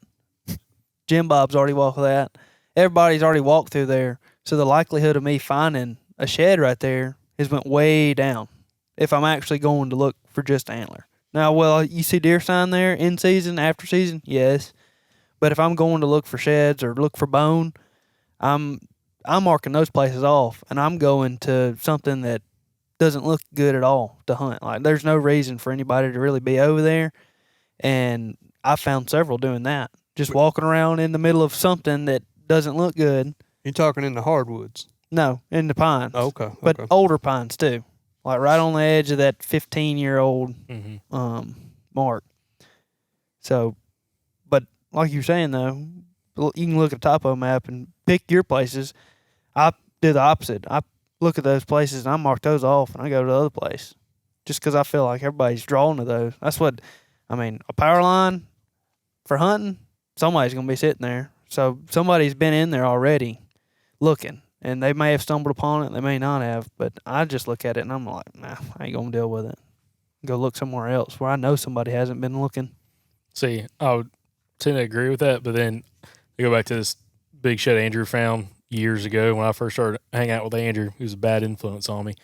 Jim Bob's already walked that. Everybody's already walked through there. So the likelihood of me finding a shed right there has went way down if I'm actually going to look for just antler. Now, you see deer sign there in season, after season? Yes. But if I'm going to look for sheds or look for bone, I'm marking those places off, and I'm going to something that doesn't look good at all to hunt. Like, there's no reason for anybody to really be over there, and I found several doing that. Just walking around in the middle of something that doesn't look good. You're talking in the hardwoods? No, in the pines. Oh, okay. But older pines, too. Like, right on the edge of that 15-year-old mark. So, but like you're saying, though, you can look at a topo map and pick your places. I do the opposite. I look at those places and I mark those off and I go to the other place just because I feel like everybody's drawn to those. That's what, a power line for hunting, somebody's going to be sitting there. So somebody's been in there already looking, and they may have stumbled upon it, they may not have, but I just look at it and I'm like, nah, I ain't going to deal with it. Go look somewhere else where I know somebody hasn't been looking. See, I would tend to agree with that, but then I go back to this big shed Andrew found years ago when I first started hanging out with Andrew, who was a bad influence on me.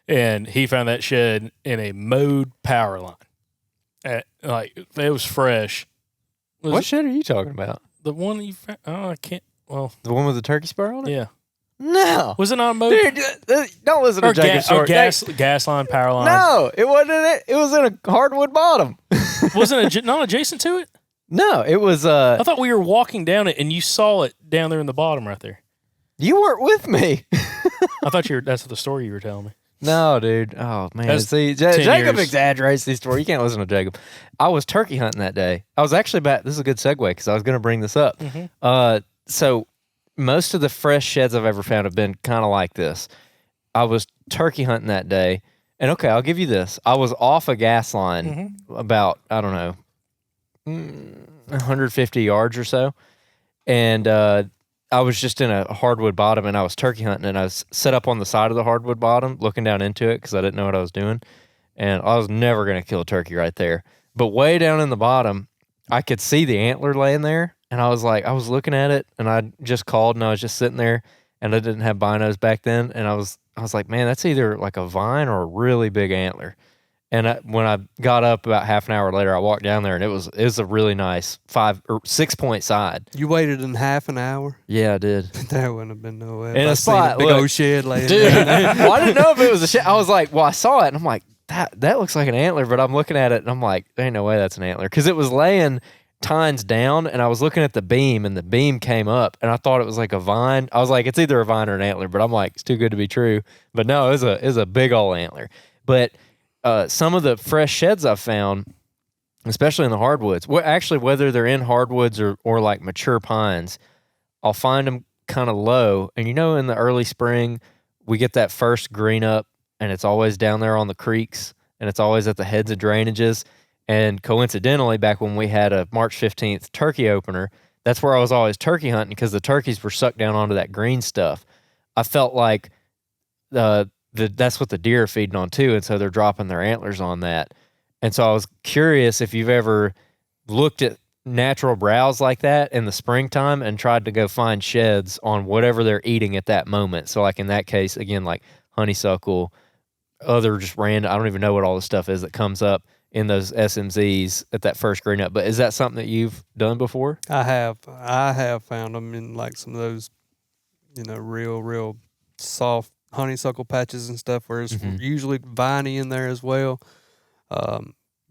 And he found that shed in a mowed power line. It was fresh. What shed are you talking about? The one that you found? Oh, I can't. Well, The one with the turkey spur on it? yeah. No. Was it not mowed? Dude, don't listen to Jacob Short. Gas line, power line. No, it wasn't in it. It was in a hardwood bottom. Wasn't it not adjacent to it? No, it was. I thought we were walking down it and you saw it down there in the bottom right there. You weren't with me. I thought that's the story you were telling me. No, dude. Oh, man. That's See, 10 Jacob years. exaggerates these stories. You can't listen to Jacob. I was turkey hunting that day. I was actually back. This is a good segue because I was going to bring this up. So most of the fresh sheds I've ever found have been kind of like this. I was turkey hunting that day. And, okay, I'll give you this. I was off a gas line about, I don't know, 150 yards or so. And I was just in a hardwood bottom, and I was turkey hunting, and I was set up on the side of the hardwood bottom looking down into it because I didn't know what I was doing. And I was never going to kill a turkey right there. But way down in the bottom, I could see the antler laying there, and I was looking at it, and I just called, and I was just sitting there, and I didn't have binos back then, and I was like, man, that's either like a vine or a really big antler. And when I got up about half an hour later, I walked down there, and it was a really nice 5 or 6 point side. You waited in half an hour? Yeah, I did. There wouldn't have been no way. In a I seen spot, big look. old shed laying Dude, down there. well, I didn't know if it was a shed. I was like, well, I saw it, and I'm like, that looks like an antler, but I'm looking at it, and I'm like, there ain't no way that's an antler, because it was laying tines down, and I was looking at the beam, and the beam came up, and I thought it was like a vine. I was like, it's either a vine or an antler, but I'm like, it's too good to be true. But no, it was a big old antler. But some of the fresh sheds I've found, especially in the hardwoods, actually whether they're in hardwoods or like mature pines, I'll find them kind of low. And in the early spring, we get that first green up, and it's always down there on the creeks, and it's always at the heads of drainages. And coincidentally, back when we had a March 15th turkey opener, that's where I was always turkey hunting, because the turkeys were sucked down onto that green stuff. I felt like that's what the deer are feeding on too, and so they're dropping their antlers on that. And so I was curious if you've ever looked at natural browse like that in the springtime and tried to go find sheds on whatever they're eating at that moment. So like in that case, again, like honeysuckle, other just random, I don't even know what all the stuff is that comes up in those SMZs at that first green up. But is that something that you've done before? I have found them in like some of those, real soft honeysuckle patches and stuff, where it's usually viney in there as well.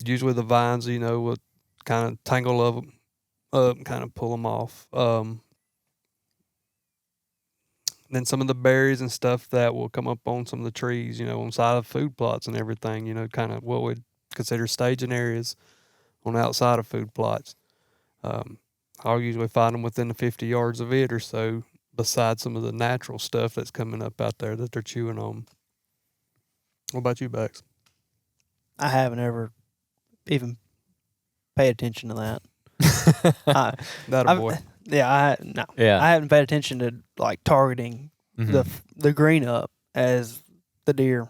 Usually the vines, will kind of tangle of them up and kind of pull them off. Then some of the berries and stuff that will come up on some of the trees, on side of food plots and everything, kind of what we'd consider staging areas on the outside of food plots. I'll usually find them within the 50 yards of it or so, besides some of the natural stuff that's coming up out there that they're chewing on. What about you, Bax? I haven't ever even paid attention to that. That a boy. Yeah, Yeah. I haven't paid attention to like targeting the green up as the deer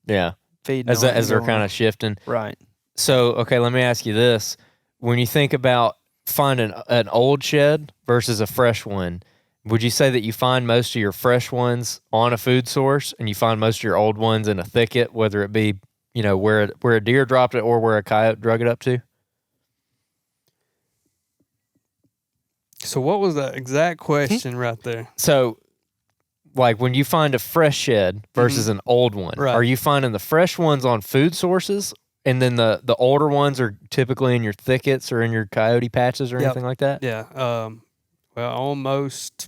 Yeah. feeding As on it as they're and kind going of shifting. right. So, okay, let me ask you this. When you think about finding an old shed versus a fresh one, would you say that you find most of your fresh ones on a food source and you find most of your old ones in a thicket, whether it be, where a deer dropped it or where a coyote drug it up to? So what was that exact question right there? So, like when you find a fresh shed versus an old one, Right. are you finding the fresh ones on food sources, and then the older ones are typically in your thickets or in your coyote patches or Yep. anything like that? Yeah. Well, almost,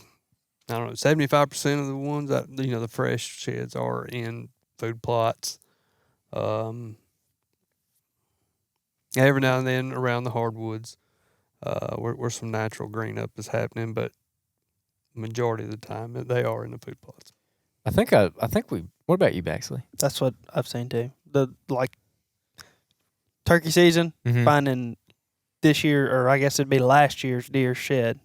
75% of the ones that, the fresh sheds are in food plots. Every now and then around the hardwoods, where some natural green up is happening, but majority of the time they are in the food plots. I think what about you, Baxley? That's what I've seen too. The like turkey season, finding this year, or I guess it'd be last year's deer shed,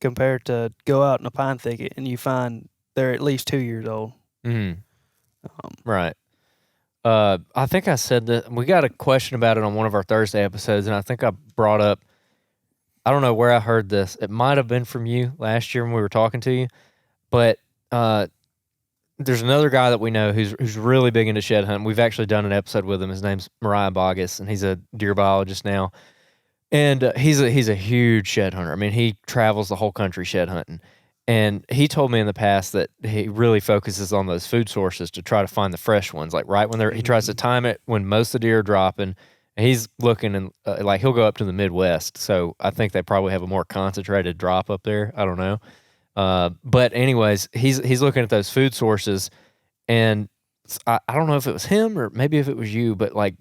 compared to go out in a pine thicket and you find they're at least 2 years old. Right. I think I said that we got a question about it on one of our Thursday episodes, and I think I brought up, I don't know where I heard this. It might have been from you last year when we were talking to you, but there's another guy that we know who's really big into shed hunting. We've actually done an episode with him. His name's Mariah Bogus, and he's a deer biologist now. And he's a huge shed hunter. I mean, he travels the whole country shed hunting. And he told me in the past that he really focuses on those food sources to try to find the fresh ones. Like right when he tries to time it when most of the deer are dropping. And he's looking and like he'll go up to the Midwest. So I think they probably have a more concentrated drop up there. I don't know. But anyways, he's looking at those food sources, and I don't know if it was him or maybe if it was you, but like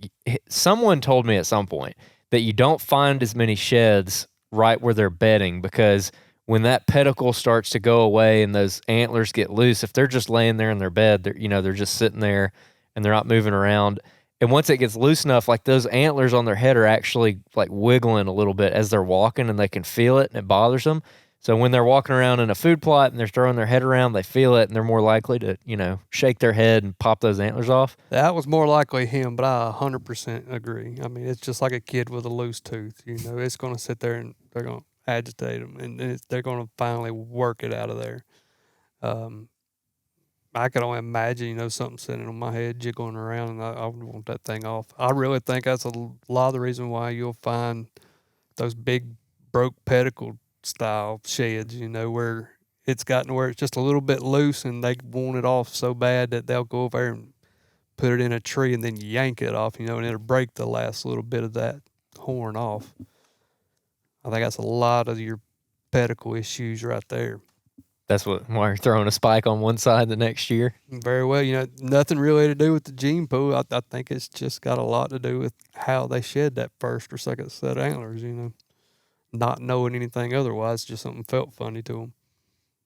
someone told me at some point that you don't find as many sheds right where they're bedding, because when that pedicle starts to go away and those antlers get loose, if they're just laying there in their bed, they're just sitting there and they're not moving around. And once it gets loose enough, like those antlers on their head are actually like wiggling a little bit as they're walking, and they can feel it and it bothers them. So when they're walking around in a food plot and they're throwing their head around, they feel it and they're more likely to, shake their head and pop those antlers off. That was more likely him, but I 100% agree. I mean, it's just like a kid with a loose tooth. It's going to sit there and they're going to agitate them, and they're going to finally work it out of there. I could only imagine, something sitting on my head, jiggling around, and I would want that thing off. I really think that's a lot of the reason why you'll find those big broke pedicle style sheds, where it's gotten where it's just a little bit loose and they want it off so bad that they'll go over there and put it in a tree and then yank it off, and it'll break the last little bit of that horn off. I think that's a lot of your pedicle issues right there. That's why you're throwing a spike on one side the next year. Very well. Nothing really to do with the gene pool. I think it's just got a lot to do with how they shed that first or second set of antlers, not knowing anything otherwise, just something felt funny to them.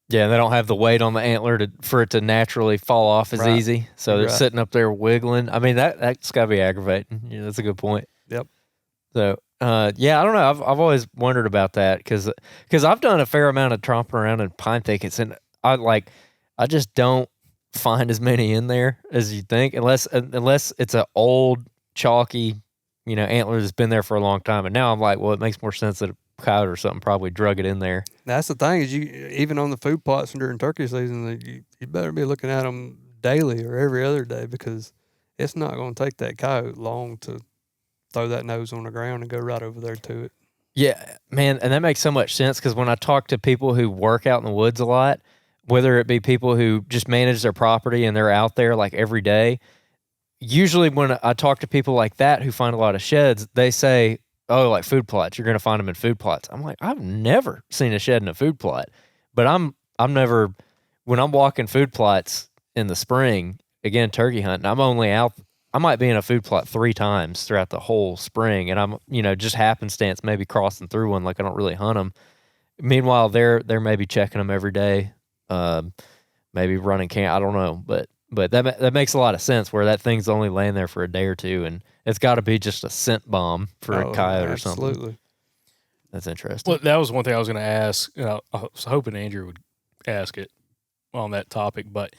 Yeah, they don't have the weight on the antler for it to naturally fall off as easy. So they're sitting up there wiggling. I mean, that's got to be aggravating. Yeah, that's a good point. Yep. So, yeah, I don't know. I've always wondered about that because I've done a fair amount of tromping around in pine thickets, and I just don't find as many in there as you think, unless it's an old chalky, antler that's been there for a long time. And now I'm like, well, it makes more sense that a coyote or something probably drug it in there. That's the thing is even on the food plots and during turkey season, you better be looking at them daily or every other day because it's not going to take that coyote long to throw that nose on the ground and go right over there to it. Yeah, man, and that makes so much sense because when I talk to people who work out in the woods a lot, whether it be people who just manage their property and they're out there like every day, usually when I talk to people like that who find a lot of sheds, they say, oh, like food plots, you're going to find them in food plots. I'm like, I've never seen a shed in a food plot, but I'm never, when I'm walking food plots in the spring, again, turkey hunting, I'm only out, I might be in a food plot 3 times throughout the whole spring, and I'm, just happenstance maybe crossing through one, like I don't really hunt them. Meanwhile, they're maybe checking them every day, maybe running camp. I don't know, but that makes a lot of sense where that thing's only laying there for a day or two, and it's got to be just a scent bomb for a coyote or something. Absolutely. That's interesting. Well, that was one thing I was going to ask. I was hoping Andrew would ask it on that topic, but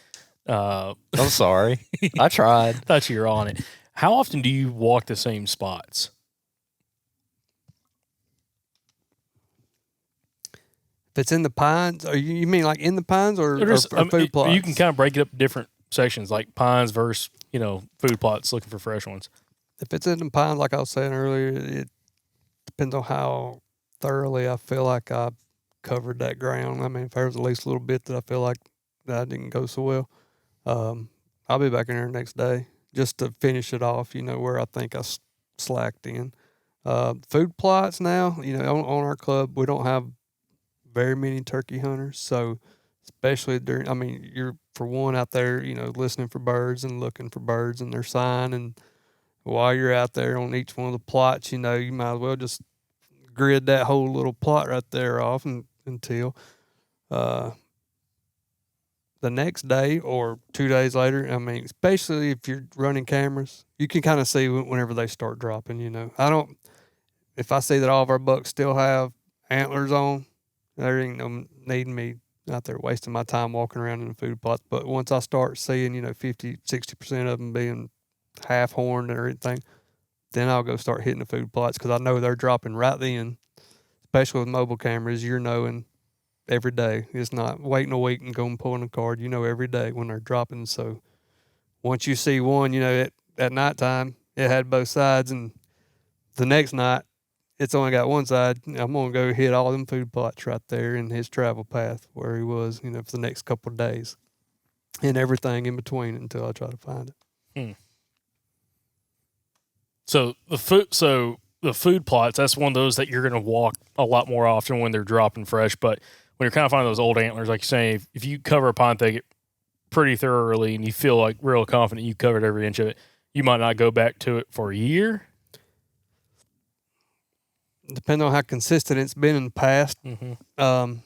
I'm sorry. I tried. Thought you were on it. How often do you walk the same spots? If it's in the pines, or you mean like in the pines or food plots? You can kind of break it up different sections, like pines versus food plots looking for fresh ones. If it's in the pines, like I was saying earlier, it depends on how thoroughly I feel like I covered that ground. I mean, if there was at least a little bit that I feel like that I didn't go so well, I'll be back in there next day just to finish it off, where I think I slacked in. Food plots now, on our club, we don't have very many turkey hunters. So especially you're for one out there, listening for birds and looking for birds and their sign. And while you're out there on each one of the plots, you might as well just grid that whole little plot right there off until the next day or 2 days later. I mean, especially if you're running cameras, you can kind of see whenever they start dropping, if I see that all of our bucks still have antlers on, there ain't no needing me out there wasting my time walking around in the food plots. But once I start seeing, 50, 60% of them being half horned or anything, then I'll go start hitting the food plots because I know they're dropping right then. Especially with mobile cameras, you're knowing every day. It's not waiting a week and going pulling a card. Every day when they're dropping. So once you see one, at nighttime, it had both sides, and the next night, it's only got one side. I'm going to go hit all them food plots right there in his travel path where he was, for the next couple of days and everything in between until I try to find it. So the food plots, that's one of those that you're going to walk a lot more often when they're dropping fresh. But when you're kind of finding those old antlers, like you're saying, if you cover a pine thicket pretty thoroughly and you feel like real confident you covered every inch of it, you might not go back to it for a year. Depending on how consistent it's been in the past. Mm-hmm.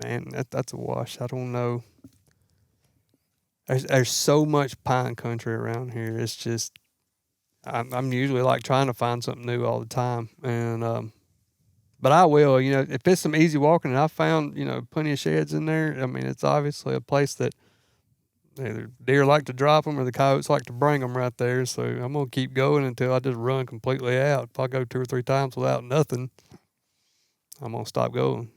Man, that's a wash. I don't know. There's so much pine country around here. It's just, I'm usually like trying to find something new all the time. And, but I will, if it's some easy walking and I found, plenty of sheds in there, I mean, it's obviously a place that either deer like to drop them or the coyotes like to bring them right there. So I'm going to keep going until I just run completely out. If I go 2 or 3 times without nothing, I'm going to stop going.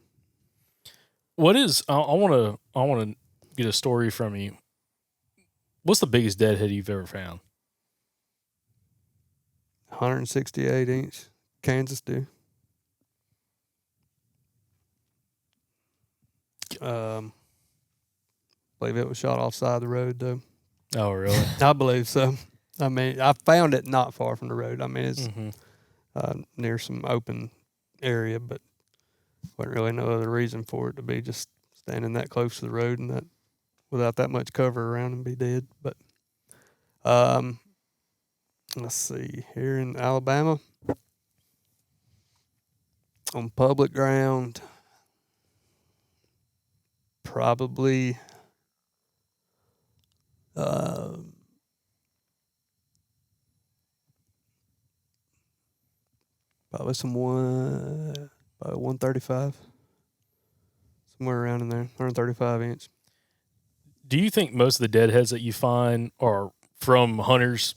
What is, I want to get a story from you. What's the biggest deadhead you've ever found? 168 inch Kansas deer. Believe it was shot offside the road though. Oh, really? I believe so. I mean, I found it not far from the road. I mean, it's near some open area, but wasn't really no other reason for it to be just standing that close to the road and that without that much cover around and be dead. But let's see, here in Alabama on public ground, probably probably 135, somewhere around in there, 135 inch. Do you think most of the deadheads that you find are from hunters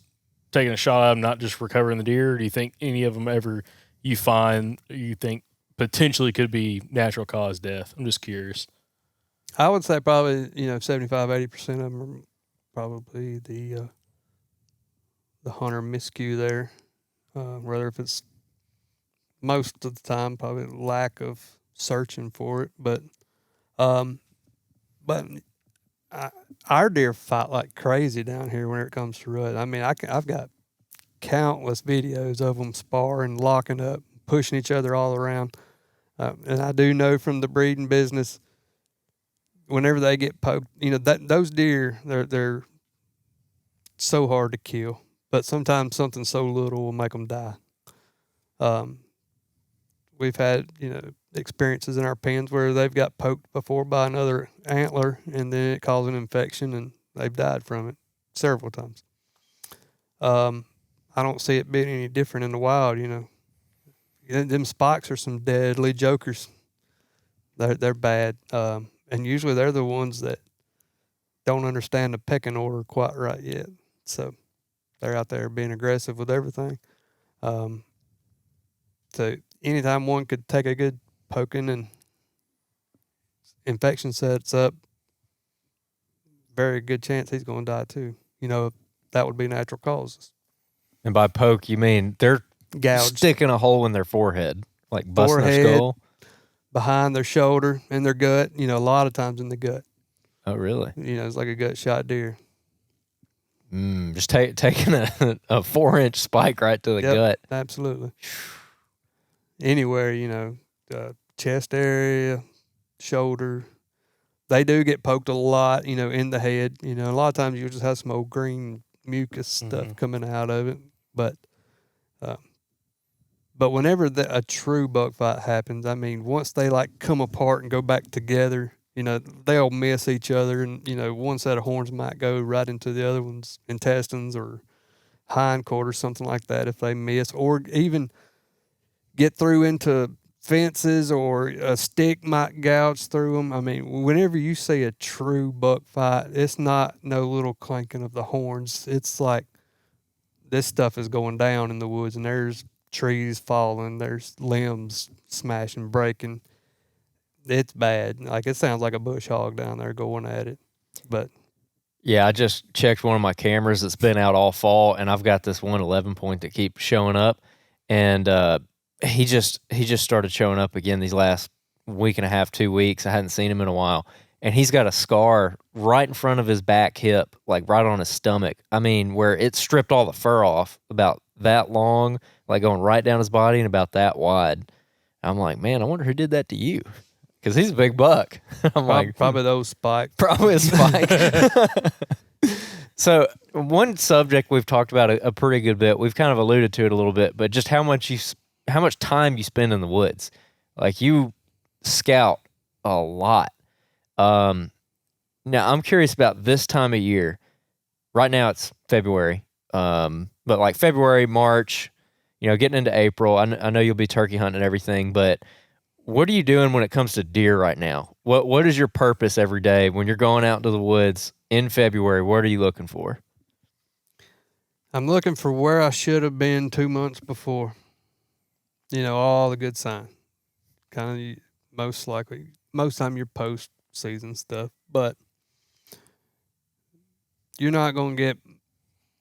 taking a shot at them, not just recovering the deer? Or do you think any of them ever you find you think potentially could be natural cause death? I'm just curious. I would say probably 75-80% of them are probably the hunter miscue there. Whether if it's most of the time probably lack of searching for it, but our deer fight like crazy down here when it comes to rut. I mean, I've got countless videos of them sparring, locking up, pushing each other all around. And I do know from the breeding business, whenever they get poked, those deer, they're so hard to kill. But sometimes something so little will make them die. We've had, experiences in our pens where they've got poked before by another antler and then it caused an infection and they've died from it several times. I don't see it being any different in the wild, Them spikes are some deadly jokers. They're bad. And usually they're the ones that don't understand the pecking order quite right yet. So they're out there being aggressive with everything. So anytime one could take a good poking and infection sets up, very good chance he's going to die too. That would be natural causes. And by poke, you mean they're Gouged. sticking a hole in their forehead, like busting Forehead, their skull? Behind their shoulder, in their gut, a lot of times in the gut. Oh, really? It's like a gut shot deer. Just taking a 4-inch spike right to the gut. Absolutely. Anywhere, chest area, shoulder. They do get poked a lot, in the head. A lot of times you just have some old green mucus stuff coming out of it. But whenever a true buck fight happens, I mean, once they come apart and go back together, they'll miss each other, and one set of horns might go right into the other one's intestines or hindquarters, something like that, if they miss, or even get through into fences, or a stick might gouge through them. I mean, whenever you see a true buck fight, it's not no little clanking of the horns. It's like this stuff is going down in the woods, and there's trees falling, there's limbs smashing, breaking. It's bad. It sounds like a bush hog down there going at it. But yeah, I just checked one of my cameras that's been out all fall, and I've got this 111 point that keeps showing up, and he just started showing up again these last week and a half, 2 weeks. I hadn't seen him in a while, and he's got a scar right in front of his back hip, like right on his stomach. I mean, where it stripped all the fur off, about that long, like going right down his body and about that wide. I'm like, man, I wonder who did that to you. Because he's a big buck. I'm like, probably those spikes. Probably a spike. So one subject we've talked about a pretty good bit. We've kind of alluded to it a little bit, but just how much time you spend in the woods. Like, you scout a lot. Now I'm curious about this time of year. Right now it's February, but like February, March, getting into April. I know you'll be turkey hunting and everything, but what are you doing when it comes to deer right now? What is your purpose every day when you're going out into the woods in February? What are you looking for? I'm looking for where I should have been 2 months before. All the good signs. Kind of most time your post-season stuff. But you're not going to get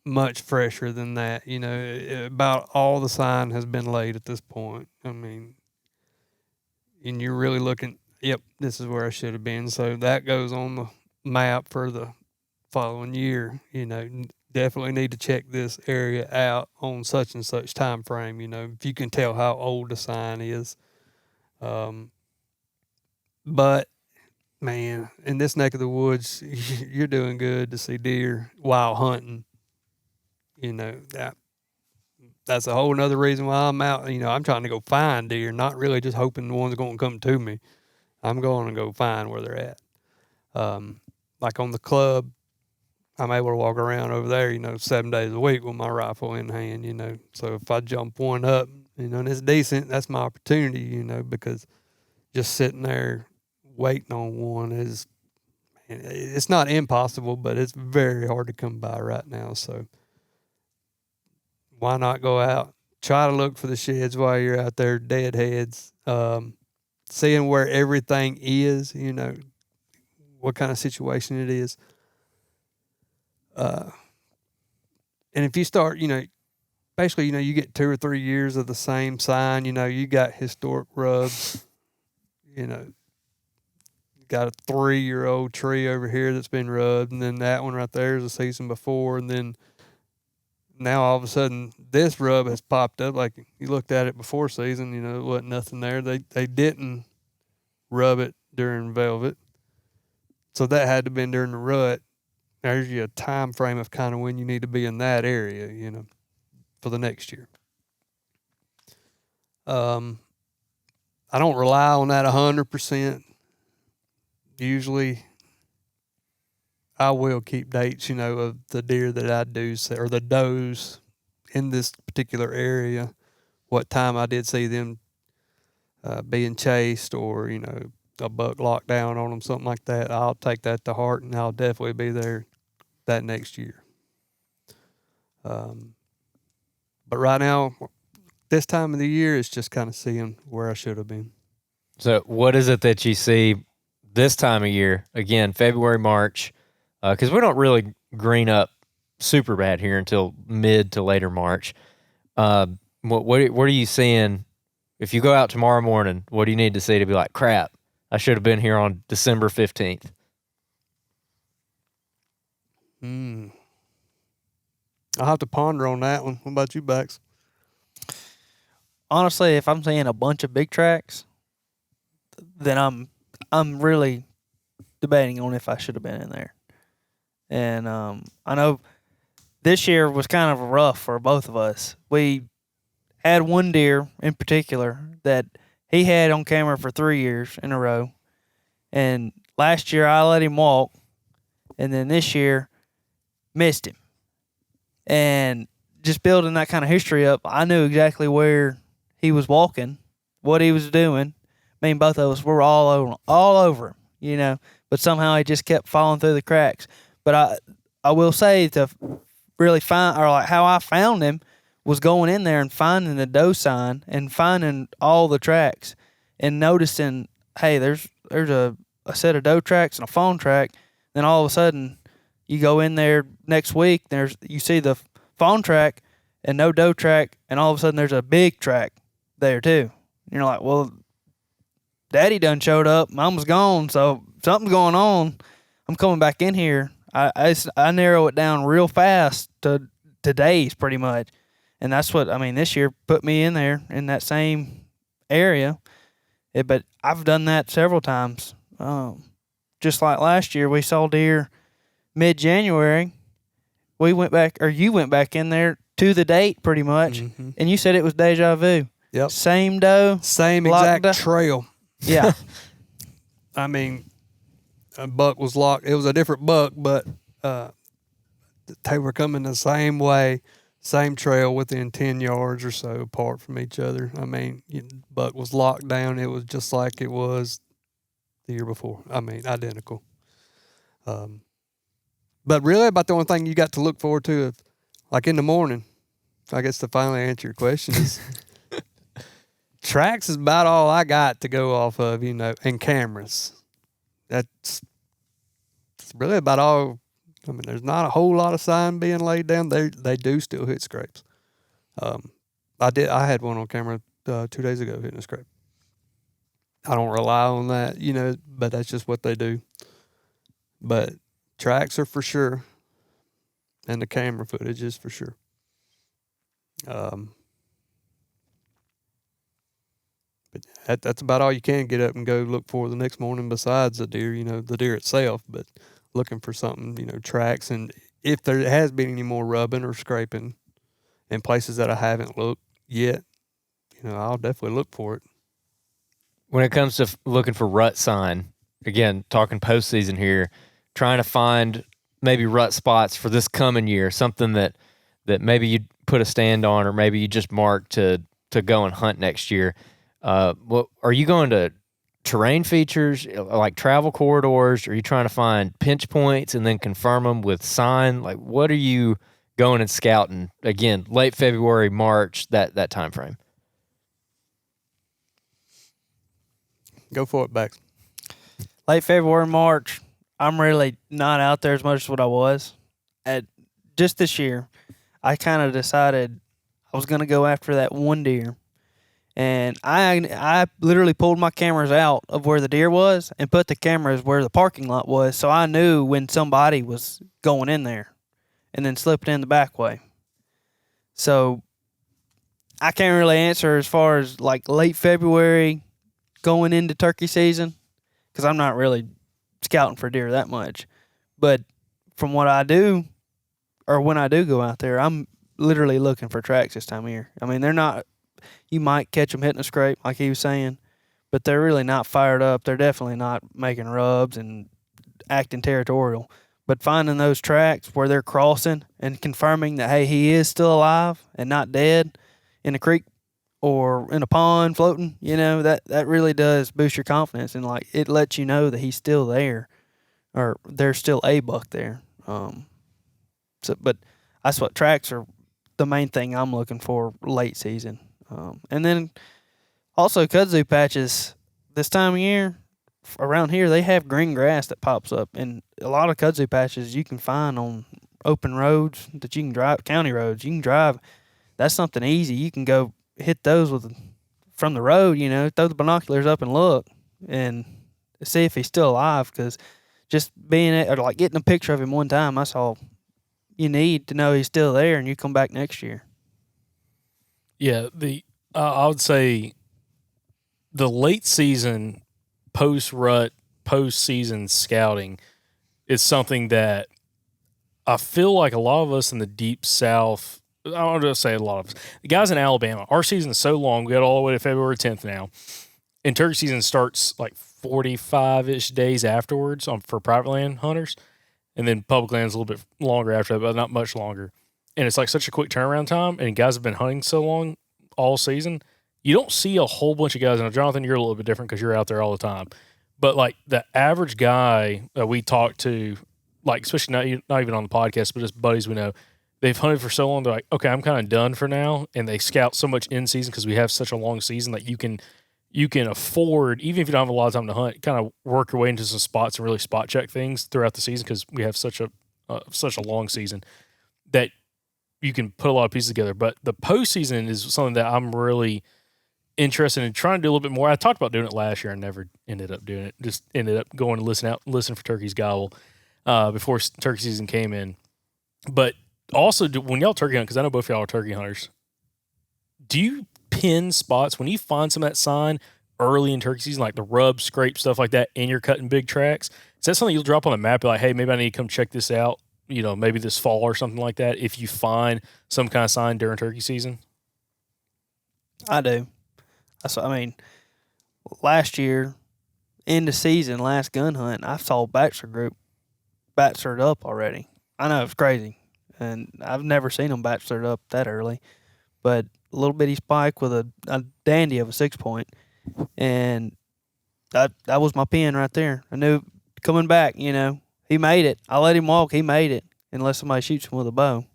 much fresher than that. You know, about all the sign has been laid at this point. I mean, and you're really looking, yep, this is where I should have been. So that goes on the map for the following year. You know, definitely need to check this area out on such and such time frame. You know, if you can tell how old the sign is. But man, in this neck of the woods, you're doing good to see deer while hunting. You know, that's a whole nother reason why I'm out. You know, I'm trying to go find deer, not really just hoping the one's going to come to me. I'm going to go find where they're at. Like on the club, I'm able to walk around over there, you know, 7 days a week with my rifle in hand, you know. So if I jump one up, you know, and it's decent, that's my opportunity, you know, because just sitting there waiting on one is, it's not impossible, but it's very hard to come by right now. So why not go out, try to look for the sheds while you're out there, deadheads, seeing where everything is, you know, what kind of situation it is. And if you start, you know, basically, you know, you get 2 or 3 years of the same sign, you know, you got historic rubs, you know, got a 3-year-old tree over here that's been rubbed, and then that one right there is a season before, and then now all of a sudden this rub has popped up. Like you looked at it before season, you know, there wasn't nothing there. They didn't rub it during velvet, so that had to have been during the rut. There's you a time frame of kind of when you need to be in that area, you know, for the next year. I don't rely on that 100%. Usually I will keep dates, you know, of the deer that I do see, or the does in this particular area, what time I did see them being chased, or, you know, a buck locked down on them, something like that. I'll take that to heart, and I'll definitely be there that next year. But right now, this time of the year, it's just kind of seeing where I should have been. So what is it that you see this time of year? Again, February, March, because we don't really green up super bad here until mid to later March. What are you seeing? If you go out tomorrow morning, what do you need to see to be like, crap, I should have been here on December 15th? I'll have to ponder on that one. What about you, Bax? Honestly, if I'm seeing a bunch of big tracks, then I'm really debating on if I should have been in there. And I know this year was kind of rough for both of us. We had one deer in particular that he had on camera for 3 years in a row. And last year I let him walk, and then this year missed him. And just building that kind of history up, I knew exactly where he was walking, what he was doing. I mean, both of us were all over him, you know. But somehow he just kept falling through the cracks. But I will say, to really find, or like how I found him, was going in there and finding the doe sign and finding all the tracks and noticing, hey, there's a set of doe tracks and a fawn track. Then all of a sudden, you go in there next week, you see the fawn track and no doe track, and all of a sudden there's a big track there too. And you're like, well, Daddy done showed up, Mama's gone, so something's going on. I'm coming back in here. I narrow it down real fast to days pretty much. And that's what, I mean, this year put me in there in that same area. But I've done that several times. Just like last year, we saw deer mid-January. We went back, or you went back in there to the date pretty much. Mm-hmm. And you said it was deja vu. Yep. Same doe. Same exact trail. Yeah. I mean, a buck was locked. It was a different buck, but they were coming the same way, same trail, within 10 yards or so apart from each other. I mean, buck was locked down. It was just like it was the year before. I mean, identical. But really, about the only thing you got to look forward to, like in the morning, I guess to finally answer your question, is tracks is about all I got to go off of, you know, and cameras. That's really about all I mean, there's not a whole lot of sign being laid down. They do still hit scrapes. I had one on camera 2 days ago hitting a scrape. I don't rely on that, but that's just what they do. But tracks are for sure, and the camera footage is for sure. But that's about all you can get up and go look for the next morning besides the deer, the deer itself, but looking for something, tracks. And if there has been any more rubbing or scraping in places that I haven't looked yet, I'll definitely look for it. When it comes to looking for rut sign, again, talking postseason here, trying to find maybe rut spots for this coming year, something that maybe you'd put a stand on or maybe you just mark to go and hunt next year. Are you going to terrain features like travel corridors? Are you trying to find pinch points and then confirm them with sign? Like, what are you going and scouting? Again, late February, March, that time frame. Go for it, Bax. Late February, March, I'm really not out there as much as what I was. Just this year, I kind of decided I was going to go after that one deer. And I literally pulled my cameras out of where the deer was and put the cameras where the parking lot was, so I knew when somebody was going in there, and then slipped in the back way. So I can't really answer as far as like late February going into turkey season, because I'm not really scouting for deer that much. But from what I do, or when I do go out there, I'm literally looking for tracks this time of year. I mean, they're not. You might catch them hitting a scrape, like he was saying, but they're really not fired up. They're definitely not making rubs and acting territorial. But finding those tracks where they're crossing and confirming that, hey, he is still alive and not dead in a creek or in a pond floating, that really does boost your confidence. And, like, it lets you know that he's still there or there's still a buck there. But that's what tracks are the main thing I'm looking for late season. And then also kudzu patches this time of year around here, they have green grass that pops up, and a lot of kudzu patches you can find on open roads that you can drive, county roads you can drive. That's something easy. You can go hit those from the road, throw the binoculars up and look and see if he's still alive, because just getting a picture of him one time, that's all you need to know he's still there, and you come back next year. Yeah, I would say the late season, post-rut, post-season scouting is something that I feel like a lot of us in the deep south, I don't want to say a lot of us, the guys in Alabama, our season is so long, we got all the way to February 10th now, and turkey season starts like 45-ish days afterwards for private land hunters, and then public land's a little bit longer after that, but not much longer. And it's like such a quick turnaround time, and guys have been hunting so long all season, you don't see a whole bunch of guys. Now, Jonathan, you're a little bit different because you're out there all the time. But, like, the average guy that we talk to, like, especially not even on the podcast, but just buddies we know, they've hunted for so long, they're like, okay, I'm kind of done for now. And they scout so much in season because we have such a long season that you can afford, even if you don't have a lot of time to hunt, kind of work your way into some spots and really spot check things throughout the season because we have such a long season that you can put a lot of pieces together. But the postseason is something that I'm really interested in trying to do a little bit more. I talked about doing it last year and never ended up doing it. Just ended up going to listen for turkeys gobble before turkey season came in. But also, when y'all turkey hunt, because I know both of y'all are turkey hunters, do you pin spots when you find some of that sign early in turkey season, like the rub, scrape, stuff like that, and you're cutting big tracks? Is that something you'll drop on the map? Be like, hey, maybe I need to come check this out, maybe this fall or something like that, if you find some kind of sign during turkey season? I do. Last year, end of season, last gun hunt, I saw Baxter group bachelored up already. I know, it's crazy. And I've never seen them bachelored up that early. But a little bitty spike with a dandy of a 6-point. And that was my pin right there. I knew coming back, he made it. I let him walk, he made it, unless somebody shoots him with a bow.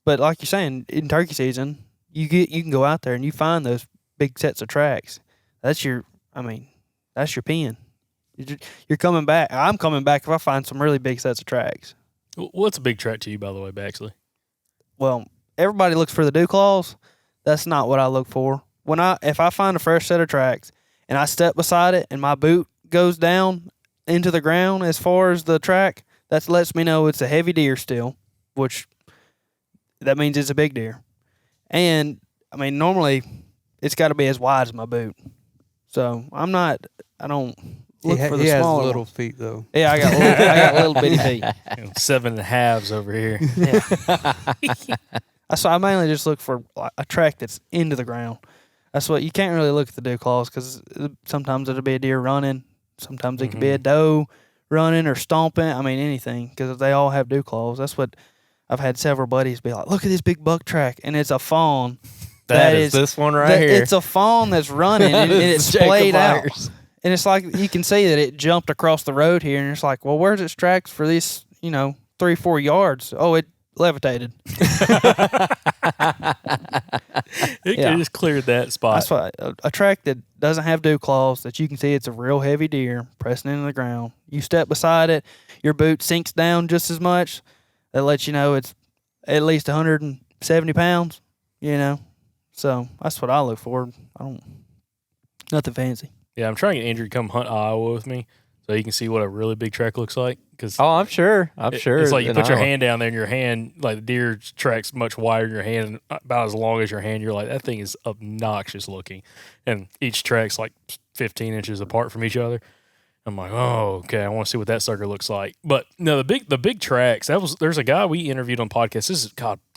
But like you're saying, in turkey season, you can go out there and you find those big sets of tracks. That's your pin. You're coming back. I'm coming back if I find some really big sets of tracks. What's a big track to you, by the way, Baxley? Well, everybody looks for the dew claws. That's not what I look for. If I find a fresh set of tracks and I step beside it and my boot goes down into the ground as far as the track, that lets me know it's a heavy deer still, which that means it's a big deer. And I mean, normally it's got to be as wide as my boot. So I don't look for the he has smaller little ones. feet though. Yeah, I got little bitty feet. 7.5s over here. Yeah. So I mainly just look for a track that's into the ground. That's what you can't really look at the dew claws because sometimes it'll be a deer running, sometimes it could be a doe running or stomping. I mean anything because they all have dew claws. That's what I've had several buddies be like. Look at this big buck track, and it's a fawn. that is this one right here. It's a fawn that's running and it's Jacob splayed out. Myers. And it's like you can see that it jumped across the road here, and it's like, well, where's its tracks for this? 3-4 yards. Oh, it levitated. It Yeah. just cleared that spot. That's why a track that doesn't have dew claws, that you can see it's a real heavy deer pressing into the ground. You step beside it, your boot sinks down just as much. That lets you know it's at least 170 pounds. So that's what I look for. Nothing fancy. Yeah, I'm trying to get Andrew to come hunt Iowa with me so he can see what a really big track looks like. Cause Oh, I'm sure. It's like you in put your Iowa. hand down there, and your hand, like the deer track's much wider than your hand, and about as long as your hand. You're like, that thing is obnoxious looking. And each track's like 15 inches apart from each other. I'm like, oh, okay, I want to see what that sucker looks like. But no, the big tracks, there's a guy we interviewed on podcast. This is,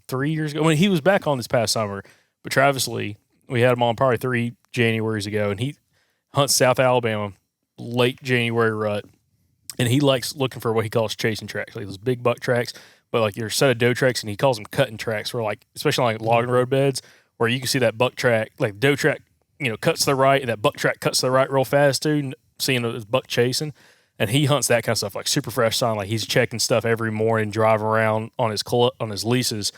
3 years ago. When he was back on this past summer. But Travis Lee, we had him on probably 3 Januaries ago, and he hunts South Alabama, late January rut. And he likes looking for what he calls chasing tracks, like those big buck tracks, but like your set of doe tracks, and he calls them cutting tracks, where like, especially like logging road beds, where you can see that buck track, like doe track, cuts to the right, and that buck track cuts to the right real fast too, seeing this buck chasing. And he hunts that kind of stuff, like super fresh sign, like he's checking stuff every morning, driving around on his leases,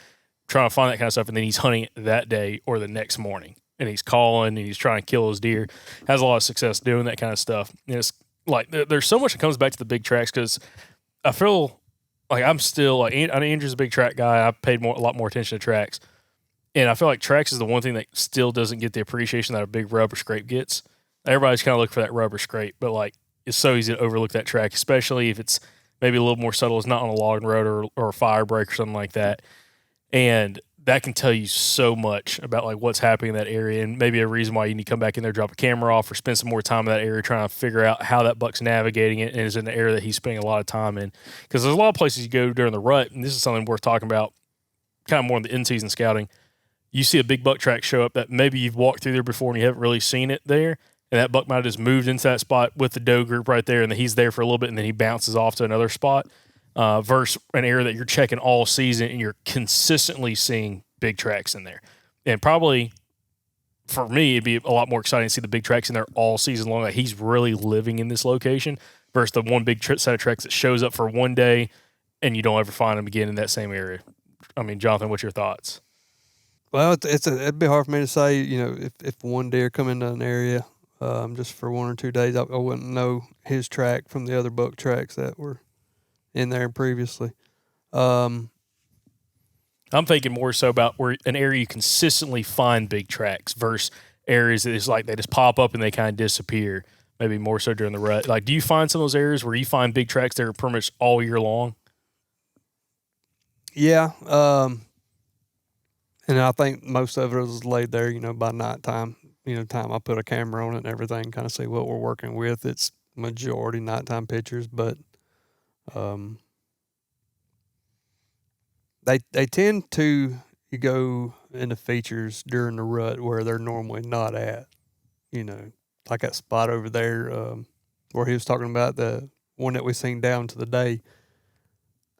trying to find that kind of stuff, and then he's hunting it that day or the next morning. And he's calling, and he's trying to kill his deer. Has a lot of success doing that kind of stuff. And it's like there's so much that comes back to the big tracks, because I feel like I'm still like, I know Andrew's a big track guy. I paid a lot more attention to tracks, and I feel like tracks is the one thing that still doesn't get the appreciation that a big rubber scrape gets. Everybody's kind of looking for that rubber scrape, but like it's so easy to overlook that track, especially if it's maybe a little more subtle. It's not on a logging road or a fire break or something like that, and that can tell you so much about like what's happening in that area, and maybe a reason why you need to come back in there, drop a camera off, or spend some more time in that area trying to figure out how that buck's navigating it and is in the area that he's spending a lot of time in. Because there's a lot of places you go during the rut, and this is something worth talking about kind of more in the in-season scouting. You see a big buck track show up that maybe you've walked through there before and you haven't really seen it there, and that buck might have just moved into that spot with the doe group right there, and then he's there for a little bit, and then he bounces off to another spot, versus an area that you're checking all season and you're consistently seeing big tracks in there. And probably for me, it'd be a lot more exciting to see the big tracks in there all season long, that he's really living in this location, versus the one big set of tracks that shows up for one day and you don't ever find him again in that same area. I mean, Jonathan, what's your thoughts? Well, it'd be hard for me to say, if one deer come into an area just for 1 or 2 days, I wouldn't know his track from the other buck tracks that were in there previously. I'm thinking more so about where an area you consistently find big tracks versus areas that is like they just pop up and they kind of disappear. Maybe more so during the rut. Like, do you find some of those areas where you find big tracks that are pretty much all year long? Yeah. And I think most of it was laid there, by nighttime. Time I put a camera on it and everything, kind of see what we're working with. It's majority nighttime pictures, but they tend to go into features during the rut where they're normally not at. Like that spot over there where he was talking about, the one that we seen down to the day.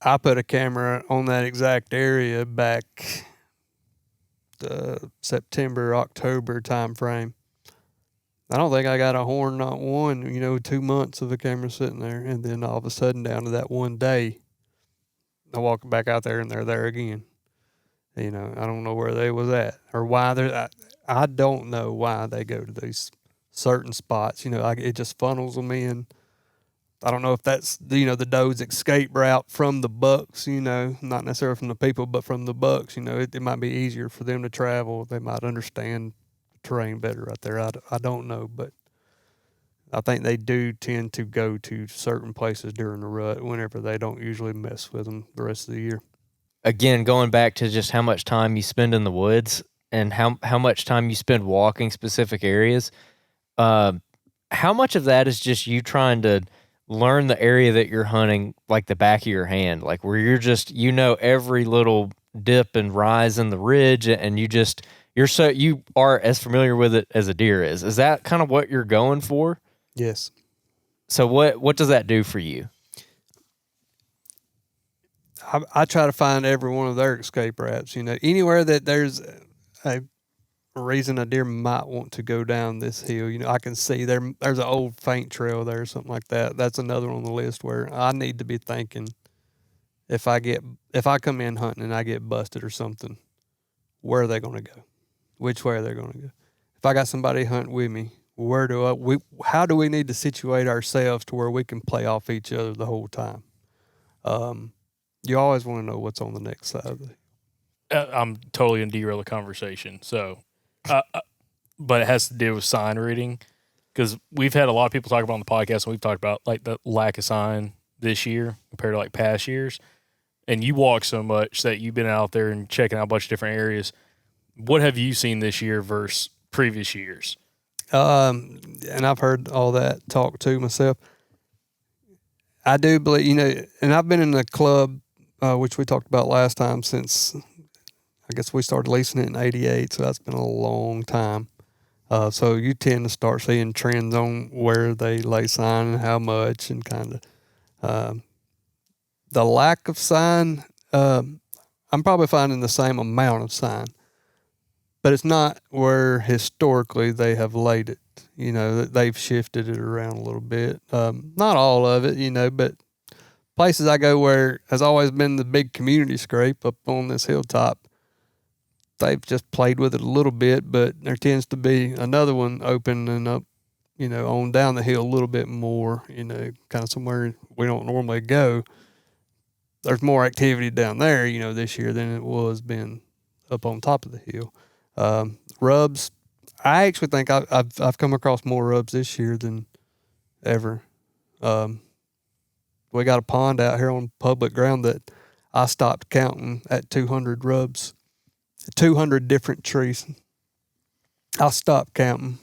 I put a camera on that exact area back September, October time frame. I don't think I got a horn, not one, 2 months of a camera sitting there. And then all of a sudden down to that one day, I walk back out there and they're there again. I don't know where they was at or why they're, I don't know why they go to these certain spots. It just funnels them in I don't know if that's the doe's escape route from the bucks, not necessarily from the people, but from the bucks. It might be easier for them to travel. They might understand the terrain better right there. I don't know, but I think they do tend to go to certain places during the rut whenever they don't usually mess with them the rest of the year. Again, going back to just how much time you spend in the woods and how much time you spend walking specific areas, how much of that is just you trying to learn the area that you're hunting like the back of your hand, like where you're just every little dip and rise in the ridge, and you are as familiar with it as a deer is. Is that kind of what you're going for? Yes. So what does that do for you? I try to find every one of their escape routes. Anywhere that there's a reason a deer might want to go down this hill. I can see there's an old faint trail there or something like that. That's another one on the list where I need to be thinking, if I come in hunting and I get busted or something, where are they going to go? Which way are they going to go? If I got somebody hunting with me, how do we need to situate ourselves to where we can play off each other the whole time? You always want to know what's on the next side of the I'm totally going to derail the conversation. So, but it has to do with sign reading, because we've had a lot of people talk about on the podcast, and we've talked about like the lack of sign this year compared to like past years. And you walk so much that you've been out there and checking out a bunch of different areas. What have you seen this year versus previous years? And I've heard all that talk too myself. I do believe, and I've been in the club, which we talked about last time, since I guess we started leasing it in '88, so that's been a long time. So you tend to start seeing trends on where they lay sign and how much, and kind of the lack of sign. I'm probably finding the same amount of sign, but it's not where historically they have laid it. That they've shifted it around a little bit. Not all of it, but places I go where has always been the big community scrape up on this hilltop, they've just played with it a little bit, but there tends to be another one opening up, on down the hill a little bit more, kind of somewhere we don't normally go. There's more activity down there, this year than it was been up on top of the hill. Rubs, I actually think I've come across more rubs this year than ever. We got a pond out here on public ground that I stopped counting at 200 rubs, 200 different trees. I stopped counting.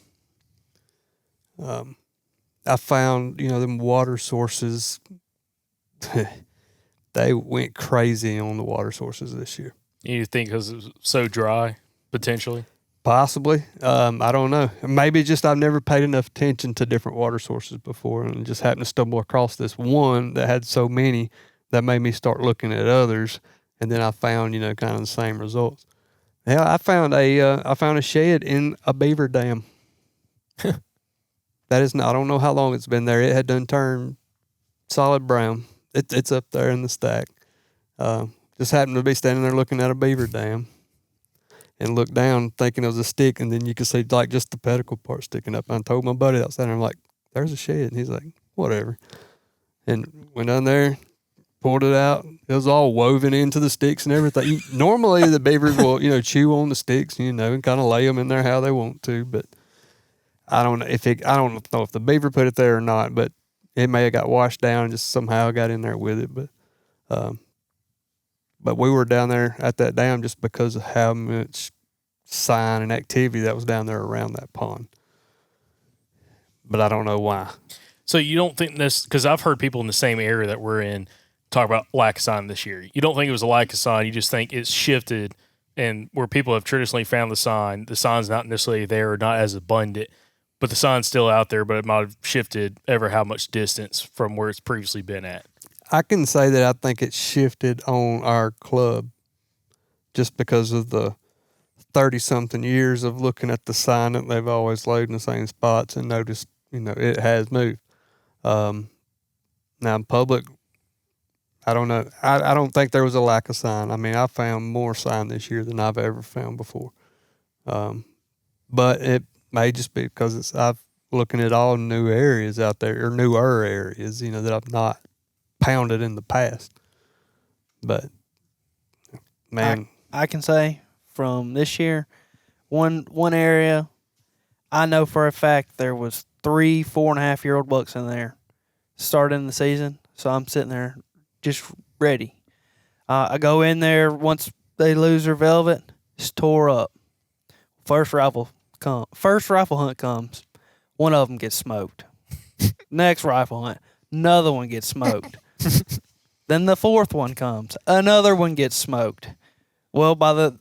I found, them water sources, they went crazy on the water sources this year. You think because it was so dry, potentially? Possibly. I don't know. Maybe just I've never paid enough attention to different water sources before, and just happened to stumble across this one that had so many that made me start looking at others, and then I found, kind of the same results. Yeah, I found a shed in a beaver dam. That is not, I don't know how long it's been there. It had done turned solid brown. It's up there in the stack. Just happened to be standing there looking at a beaver dam, and looked down thinking it was a stick, and then you could see like just the pedicle part sticking up. I told my buddy outside, and I'm like, "There's a shed," and he's like, "Whatever." And went down there, pulled it out. It was all woven into the sticks and everything. Normally the beavers will, chew on the sticks, and kind of lay them in there how they want to. But I don't know if the beaver put it there or not. But it may have got washed down and just somehow got in there with it. But we were down there at that dam just because of how much sign and activity that was down there around that pond. But I don't know why. So you don't think this, because I've heard people in the same area that we're in talk about lack of sign this year. You don't think it was a lack of sign. You just think it's shifted, and where people have traditionally found the sign's not necessarily there or not as abundant, but the sign's still out there, but it might have shifted ever how much distance from where it's previously been at. I can say that I think it shifted on our club just because of the 30-something years of looking at the sign that they've always laid in the same spots and noticed, it has moved. Now in public, I don't know. I don't think there was a lack of sign. I mean, I found more sign this year than I've ever found before. But it may just be because looking at all new areas out there, or newer areas, that I've not pounded in the past. But man, I can say from this year, one area, I know for a fact there was 3 4.5-year-old bucks in there starting the season. So I'm sitting there just ready. I go in there once they lose their velvet, it's tore up. First rifle hunt comes, one of them gets smoked. Next rifle hunt, another one gets smoked. Then the fourth one comes, another one gets smoked. Well, by the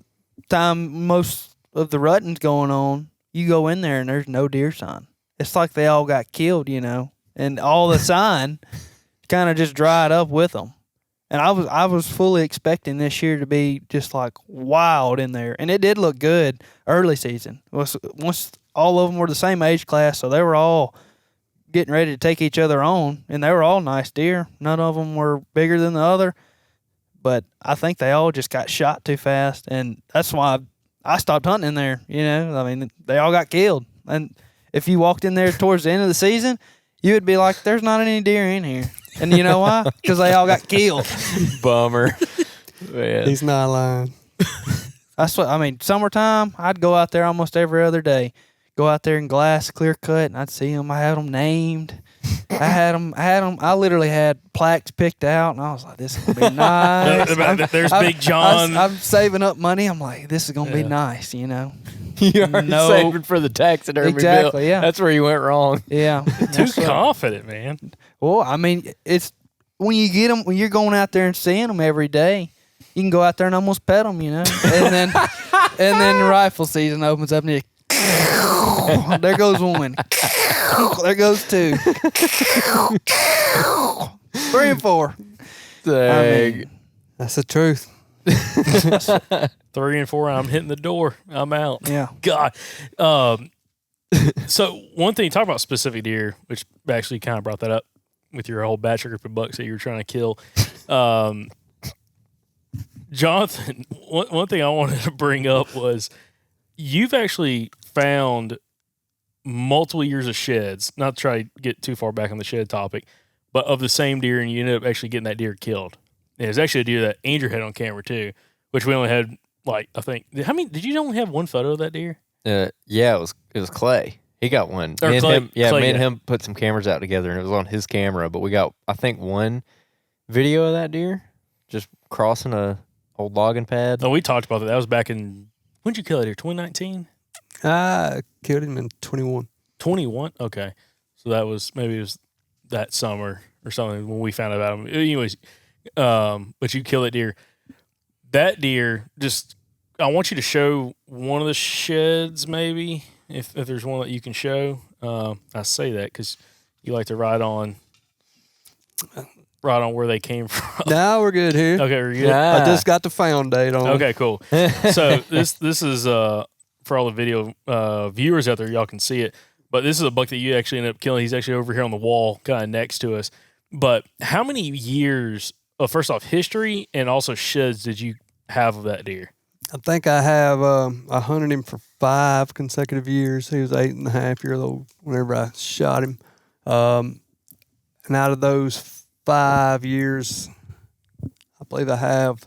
time most of the rutting's going on, you go in there and there's no deer sign. It's like they all got killed, and all the sign kind of just dried up with them. And I was fully expecting this year to be just like wild in there, and it did look good early season. Once all of them were the same age class, so they were all getting ready to take each other on, and they were all nice deer. None of them were bigger than the other, but I think they all just got shot too fast, and that's why I stopped hunting in there. I mean, they all got killed, and if you walked in there towards the end of the season, you would be like, "There's not any deer in here." And you know why? Because they all got killed. Bummer. Man. he's not lying. That's what I mean. Summertime, I'd go out there almost every other day. Go out there and glass, clear cut, and I'd see them. I had them named. I had them. I literally had plaques picked out, and I was like, "This is gonna be nice." There's Big John. I'm saving up money. I'm like, "This is gonna be nice," You're already No. saving for the taxidermy Exactly, bill. yeah. That's where you went wrong. Yeah. Too confident, man. Well, I mean, it's when you get them, when you're going out there and seeing them every day, you can go out there and almost pet them, and then the rifle season opens up and you, there goes one, there goes 2, 3 and 4. Dang. That's the truth. 3 and 4, I'm hitting the door. I'm out. Yeah. God. So one thing, talk about specific deer, which actually kind of brought that up with your whole batch group of bucks that you were trying to kill. Jonathan, one thing I wanted to bring up was you've actually found multiple years of sheds, not to try to get too far back on the shed topic, but of the same deer, and you ended up actually getting that deer killed. And it was actually a deer that Andrew had on camera too, which we only had I think, how many, did you only have one photo of that deer? Yeah, it was Clay. He got one. Or Me and Clay- him, yeah, Clay me and did. him put some cameras out together, and it was on his camera. But we got, I think, one video of that deer just crossing a old logging pad. No, we talked about that. That was back in, when did you kill it here? 2019? I killed him in 21. 21? Okay. So that was, maybe it was that summer or something when we found out about him. Anyways, but you kill that deer. That deer, just, I want you to show one of the sheds maybe, if there's one that you can show. I say that because you like to ride on where they came from. Now we're good here. Okay, we're good. Yeah. I just got the found date on. Okay, cool. So this is for all the video viewers out there, y'all can see it. But this is a buck that you actually ended up killing. He's actually over here on the wall, kind of next to us. But how many years of, first off, history and also sheds did you have of that deer? I think I have. I hunted him for 5 consecutive years. He was 8.5 years old whenever I shot him. And out of those 5 years, I believe I have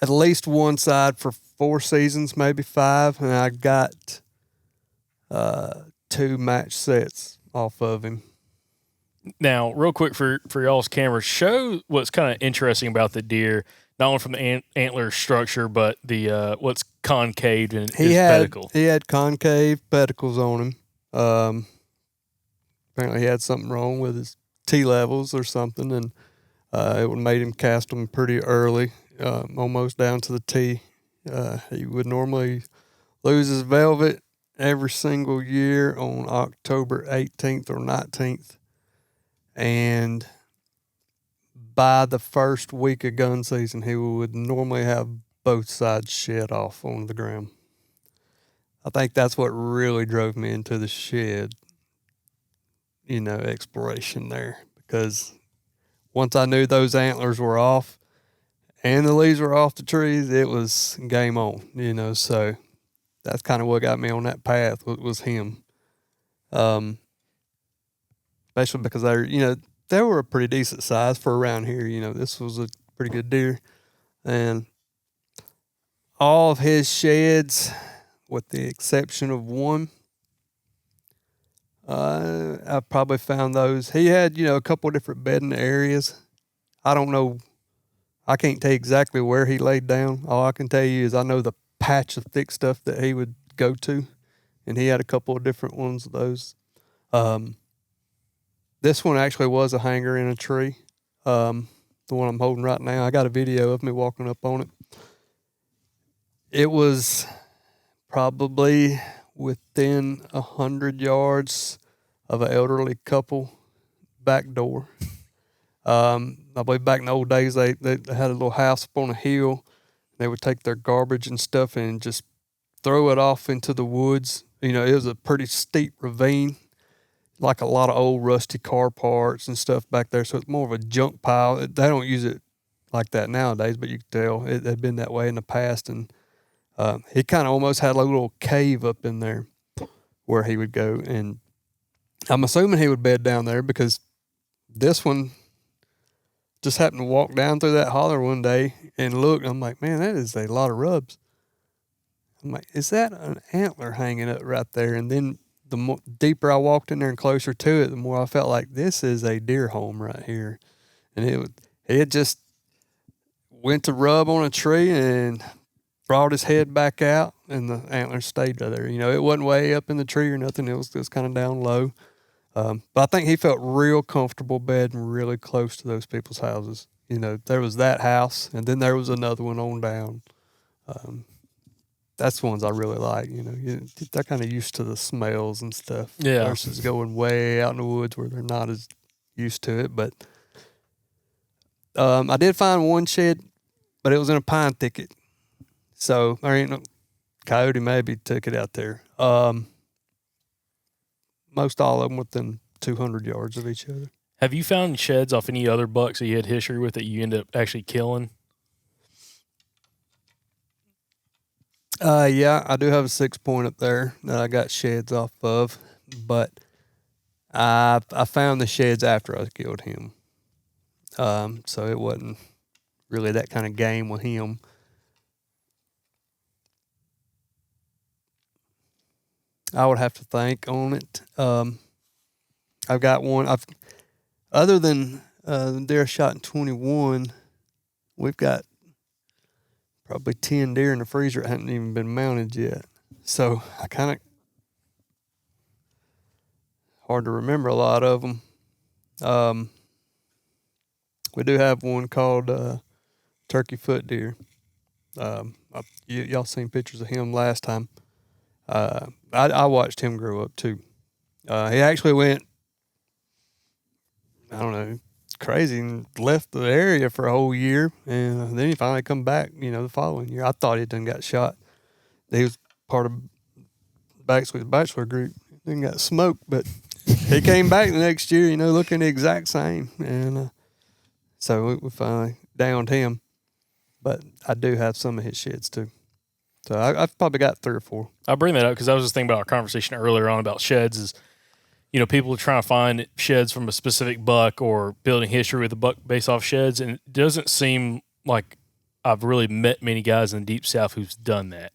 at least one side for 4 seasons, maybe 5, and I got 2 match sets off of him. Now, real quick for y'all's cameras, show what's kind of interesting about the deer, not only from the antler structure, but the what's concave in his pedicle. He had concave pedicles on him. Apparently he had something wrong with his T levels or something, and it would made him cast them pretty early, almost down to the T. He would normally lose his velvet every single year on October 18th or 19th. And by the first week of gun season, he would normally have both sides shed off on the ground. I think that's what really drove me into the shed, exploration there. Because once I knew those antlers were off and the leaves were off the trees, it was game on, so that's kind of what got me on that path was him. Especially because they were a pretty decent size for around here. This was a pretty good deer. And all of his sheds, with the exception of one, I probably found those. He had, a couple of different bedding areas. I don't know. I can't tell you exactly where he laid down. All I can tell you is I know the patch of thick stuff that he would go to, and he had a couple of different ones of those. This one actually was a hanger in a tree. The one I'm holding right now, I got a video of me walking up on it. It was probably within 100 yards of an elderly couple back door. I believe back in the old days, they had a little house up on a hill. They would take their garbage and stuff and just throw it off into the woods. It was a pretty steep ravine, like a lot of old rusty car parts and stuff back there. So it's more of a junk pile. They don't use it like that nowadays, but you can tell it had been that way in the past. And he kind of almost had a little cave up in there where he would go. And I'm assuming he would bed down there because this one just happened to walk down through that holler one day and look. And I'm like, man, that is a lot of rubs. I'm like, is that an antler hanging up right there? And then the deeper I walked in there and closer to it, the more I felt like this is a deer home right here. And it just went to rub on a tree and brought his head back out, and the antlers stayed there. It wasn't way up in the tree or nothing. It was just kind of down low. But I think he felt real comfortable bedding really close to those people's houses. There was that house, and then there was another one on down. That's the ones I really like. They're kind of used to the smells and stuff. Yeah. Versus going way out in the woods where they're not as used to it. But I did find one shed, but it was in a pine thicket. So there ain't no coyote maybe took it out there. Most all of them within 200 yards of each other. Have you found sheds off any other bucks that you had history with that you ended up actually killing? Yeah, I do have a 6-point up there that I got sheds off of, but I found the sheds after I killed him. So it wasn't really that kind of game with him. I would have to think on it. I've got one. Other than deer shot in 21, we've got probably 10 deer in the freezer that haven't even been mounted yet. So I kind of hard to remember a lot of them. We do have one called turkey foot deer. Y'all seen pictures of him last time. I watched him grow up too. He actually went, I don't know, crazy and left the area for a whole year, and then he finally come back. The following year. I thought he done got shot. He was part of Baxley's bachelor group. Then got smoked, but he came back the next year. Looking the exact same, and so we finally downed him. But I do have some of his sheds too. So I've probably got 3 or 4. I bring that up because I was just thinking about our conversation earlier on about sheds is, people are trying to find sheds from a specific buck or building history with a buck based off sheds. And it doesn't seem like I've really met many guys in the Deep South who's done that.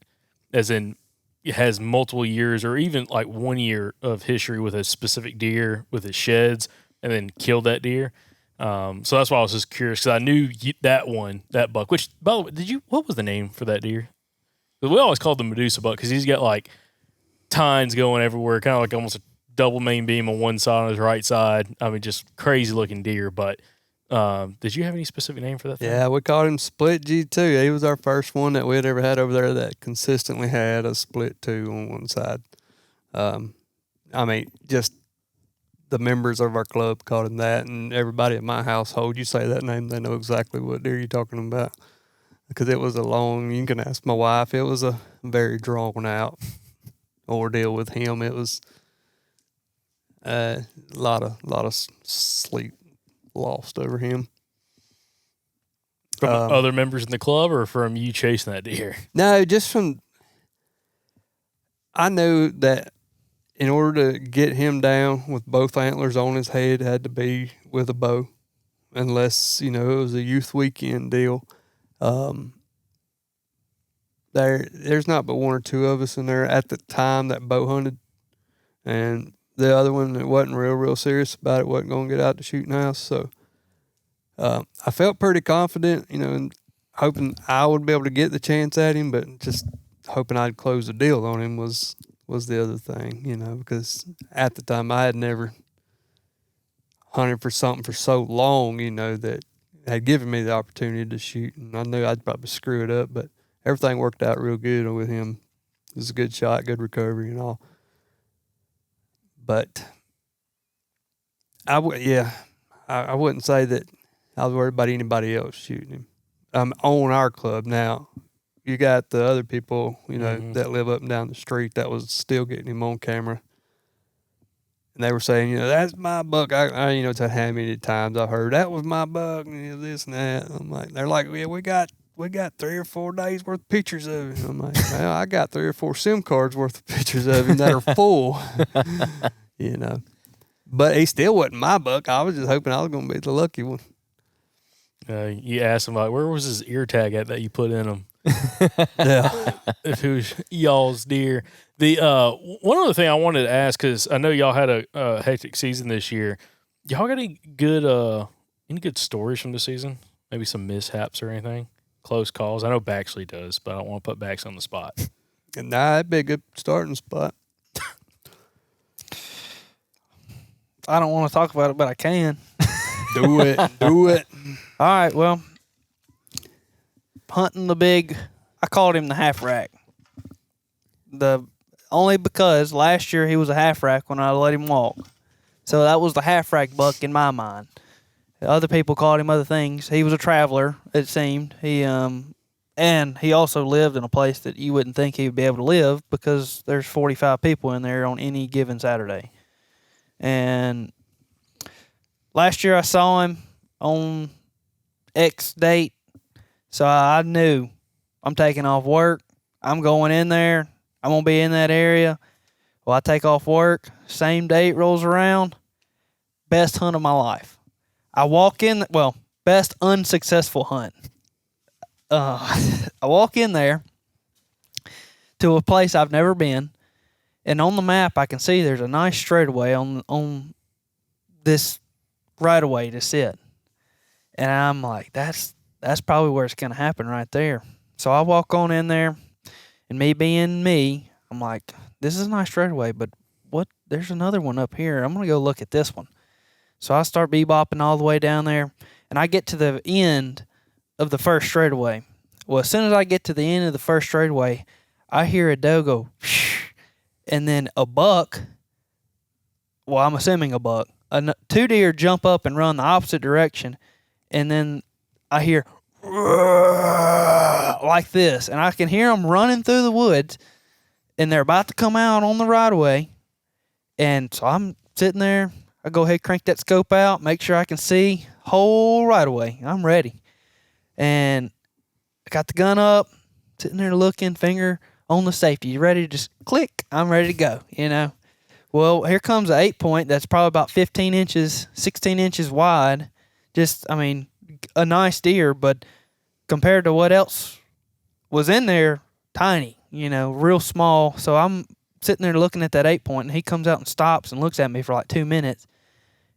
As in, it has multiple years or even like 1 year of history with a specific deer with his sheds and then killed that deer. So that's why I was just curious because I knew that buck, which, by the way, what was the name for that deer? We always called the Medusa buck because he's got like tines going everywhere, kind of like almost a double main beam on one side on his right side. I mean, just crazy looking deer. But did you have any specific name for that thing? Yeah, we called him Split G2. He was our first one that we had ever had over there that consistently had a split 2 on one side. I mean, just the members of our club called him that, and everybody at my household, you say that name, they know exactly what deer you're talking about. Because it was you can ask my wife, it was a very drawn out ordeal with him. It was a lot of sleep lost over him. From other members in the club or from you chasing that deer? No, just from, I knew that in order to get him down with both antlers on his head, had to be with a bow, unless it was a youth weekend deal. There's not but one or two of us in there at the time that bow hunted, and the other one that wasn't real serious about it wasn't going to get out to shooting house. So I felt pretty confident, and hoping I would be able to get the chance at him, but just hoping I'd close the deal on him was the other thing, because at the time I had never hunted for something for so long, that had given me the opportunity to shoot, and I knew I'd probably screw it up, but everything worked out real good with him. It was a good shot, good recovery and all. But I wouldn't say that I was worried about anybody else shooting him. On our club now, you got the other people, that live up and down the street that was still getting him on camera. And they were saying, that's my buck. I it's how many times I heard that was my buck, and this and that. I'm like, they're like, yeah, we got 3 or 4 days worth of pictures of him. I'm like, well, I got 3 or 4 SIM cards worth of pictures of him that are full, But he still wasn't my buck. I was just hoping I was going to be the lucky one. You asked him, like, where was his ear tag at that you put in him? Yeah. If it was y'all's deer. The one other thing I wanted to ask, because I know y'all had a hectic season this year. Y'all got any good stories from the season? Maybe some mishaps or anything? Close calls? I know Baxley does, but I don't want to put Bax on the spot. And that'd be a good starting spot. I don't want to talk about it, but I can. Do it. Do it. All right, well, hunting the big, I called him the half rack. Only because last year he was a half rack when I let him walk. So that was the half rack buck in my mind. Other people called him other things. He was a traveler, it seemed. And he also lived in a place that you wouldn't think he would be able to live because there's 45 people in there on any given Saturday. And last year I saw him on X date, so I knew I'm taking off work. I'm going in there. I'm going to be in that area. Well, I take off work. Same date rolls around. Best hunt of my life. I walk in, best unsuccessful hunt. I walk in there to a place I've never been, and on the map I can see there's a nice straightaway on this right away to sit. And I'm like, that's probably where it's going to happen right there. So I walk on in there, and me being me, I'm like, this is a nice straightaway, but there's another one up here. I'm going to go look at this one. So I start bebopping all the way down there, and I get to the end of the first straightaway. Well, as soon as I get to the end of the first straightaway, I hear a doe go, shh, and then a buck, well, I'm assuming a buck, 2 deer jump up and run the opposite direction, and then I hear like this, and I can hear them running through the woods, and they're about to come out on the right of way. And so I'm sitting there. I go ahead, crank that scope out, make sure I can see whole right of way. I'm ready. And I got the gun up, sitting there looking, finger on the safety, ready to just click. I'm ready to go, Well, here comes an 8-point that's probably about 15 inches, 16 inches wide. A nice deer, but compared to what else was in there, tiny, real small. So I'm sitting there looking at that 8-point, and he comes out and stops and looks at me for like 2 minutes.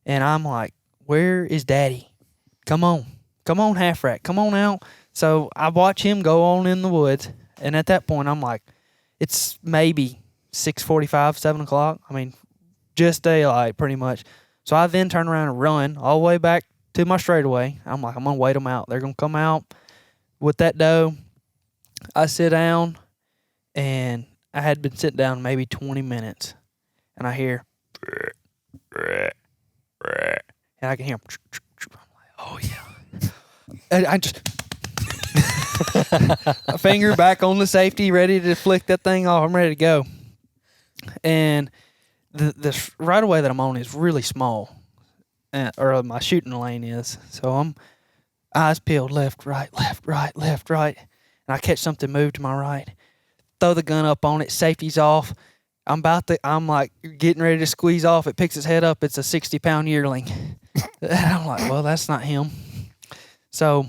And I'm like, where is Daddy? Come on, half rack, come on out. So I watch him go on in the woods, and at that point I'm like, it's maybe 6:45, 7 o'clock. Just daylight pretty much. So I then turn around and run all the way back to my straightaway. I'm like, I'm going to wait them out. They're going to come out with that doe. I sit down, and I had been sitting down maybe 20 minutes, and I hear, and I can hear him. I'm like, oh, yeah. And I just, a finger back on the safety, ready to flick that thing off. I'm ready to go. And the right away that I'm on is really small, or my shooting lane is. So I'm eyes peeled, left, right, and I catch something move to my right. Throw the gun up on it, safety's off. I'm like getting ready to squeeze off. It picks its head up. It's a 60-pound yearling. And I'm like, well, that's not him. So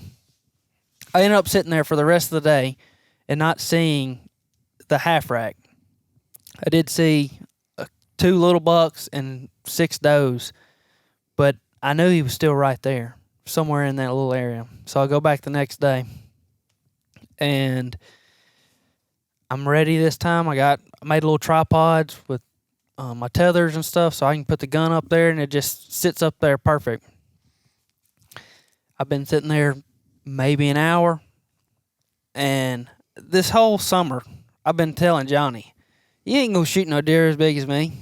I ended up sitting there for the rest of the day and not seeing the half rack. I did see 2 little bucks and 6 does, but I knew he was still right there, somewhere in that little area. So I go back the next day, and I'm ready this time. I made little tripods with my tethers and stuff, so I can put the gun up there, and it just sits up there perfect. I've been sitting there maybe an hour, and this whole summer, I've been telling Johnny, you ain't gonna shoot no deer as big as me.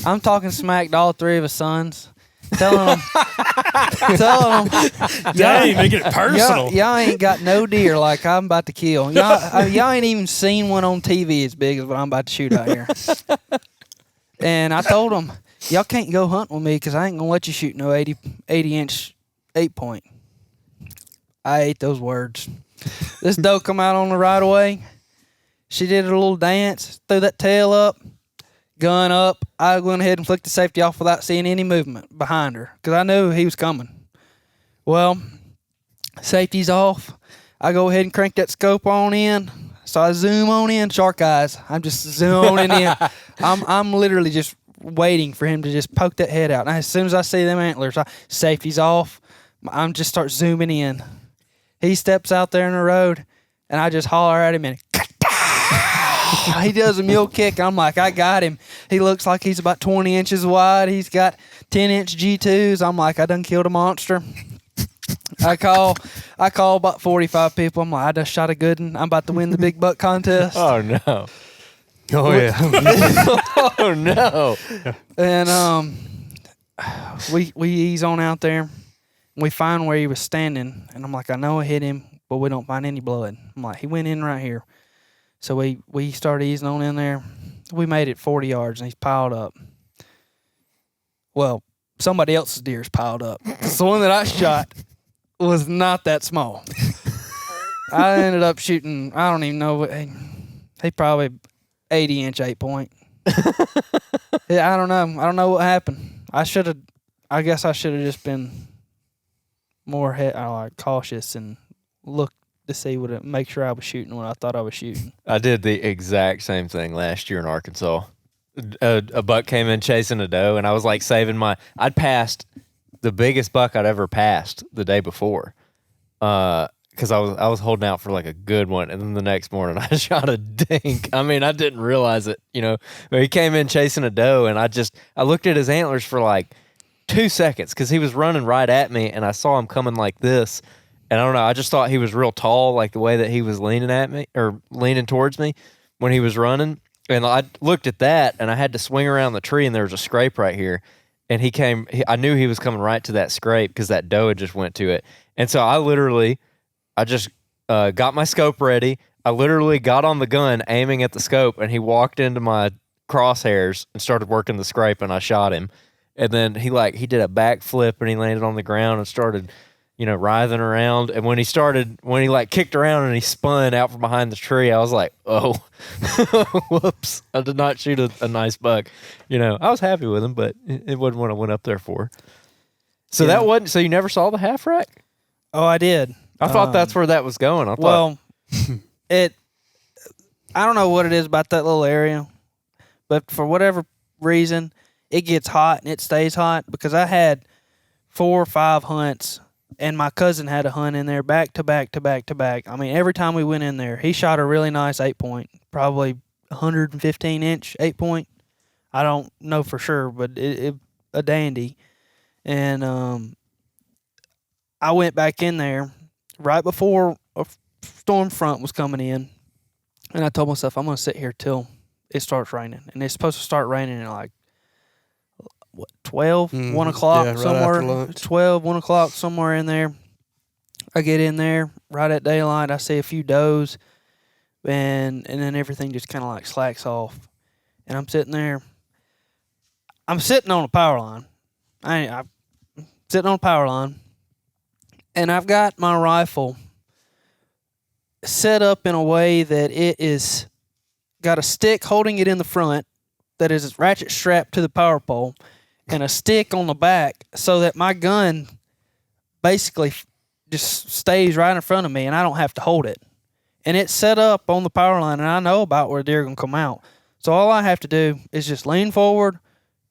I'm talking smack to all 3 of his sons, telling them, Dang, make it personal. y'all ain't got no deer like I'm about to kill. Y'all ain't even seen one on TV as big as what I'm about to shoot out here. And I told them, y'all can't go hunting with me because I ain't gonna let you shoot no 80-inch 8-point. I ate those words. This doe come out on the right away. She did a little dance, threw that tail up, gun up. I went ahead and flicked the safety off without seeing any movement behind her because I knew he was coming. Well, safety's off. I go ahead and crank that scope on in. So I zoom on in, shark eyes. I'm just zooming in. I'm literally just waiting for him to just poke that head out. And as soon as I see them antlers, safety's off. I'm just start zooming in. He steps out there in the road, and I just holler at him, and he does a mule kick. I'm like, I got him. He looks like he's about 20 inches wide. He's got 10-inch G2s. I'm like, I done killed a monster. I call about 45 people. I'm like, I just shot a good one. I'm about to win the big buck contest. Oh no. Oh yeah. Oh no. And we ease on out there. We find where he was standing, and I'm like, I know I hit him, but we don't find any blood. I'm like, he went in right here. So we started easing on in there. We made it 40 yards, and he's piled up. Well, somebody else's deer's piled up. The one that I shot was not that small. I ended up shooting, I don't even know, he probably 80-inch 8-point. Yeah, I don't know. I don't know what happened. I guess I should have just been more cautious and look to see make sure I was shooting what I thought I was shooting. I did the exact same thing last year in Arkansas. A buck came in chasing a doe, and I was like I'd passed the biggest buck I'd ever passed the day before, because I was holding out for like a good one, and then the next morning I shot a dink. I mean, I didn't realize it, but he came in chasing a doe, and I looked at his antlers for like 2 seconds because he was running right at me, and I saw him coming like this, and I don't know, I just thought he was real tall, like the way that he was leaning at me or leaning towards me when he was running, and I looked at that, and I had to swing around the tree, and there was a scrape right here, and I knew he was coming right to that scrape because that doe had just went to it, and so I just got my scope ready. I literally got on the gun aiming at the scope, and he walked into my crosshairs and started working the scrape, and I shot him. And then he did a backflip, and he landed on the ground and started, writhing around. And when he kicked around and he spun out from behind the tree, I was like, oh, whoops. I did not shoot a nice buck. I was happy with him, but it wasn't what I went up there for. So so you never saw the half rack? Oh, I did. I thought that's where that was going. I don't know what it is about that little area, but for whatever reason, it gets hot and it stays hot because I had 4 or 5 hunts, and my cousin had a hunt in there back to back to back to back. I mean, every time we went in there, he shot a really nice 8-point, probably 115-inch 8-point. I don't know for sure, but it a dandy. And I went back in there right before a storm front was coming in, and I told myself, I'm going to sit here till it starts raining. And it's supposed to start raining at like 12, 1 o'clock, right somewhere, 12, 1 o'clock, somewhere in there. I get in there right at daylight. I see a few does, and then everything just kind of like slacks off. And I'm sitting there. I'm sitting on a power line. I'm sitting on a power line, and I've got my rifle set up in a way that it is got a stick holding it in the front, that is ratchet strapped to the power pole and a stick on the back so that my gun basically just stays right in front of me and I don't have to hold it. And it's set up on the power line, and I know about where deer are going to come out. So all I have to do is just lean forward,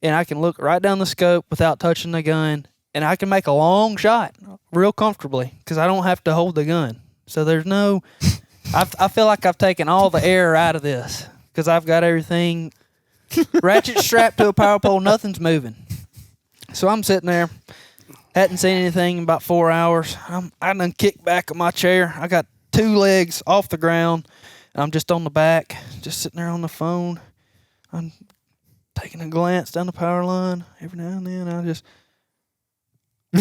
and I can look right down the scope without touching the gun, and I can make a long shot real comfortably because I don't have to hold the gun. So there's no – I feel like I've taken all the air out of this because I've got everything ratchet strapped to a power pole. Nothing's moving. So I'm sitting there. Hadn't seen anything in about 4 hours. I done kicked back on my chair. I got 2 legs off the ground. And I'm just on the back, just sitting there on the phone. I'm taking a glance down the power line. Every now and then I just,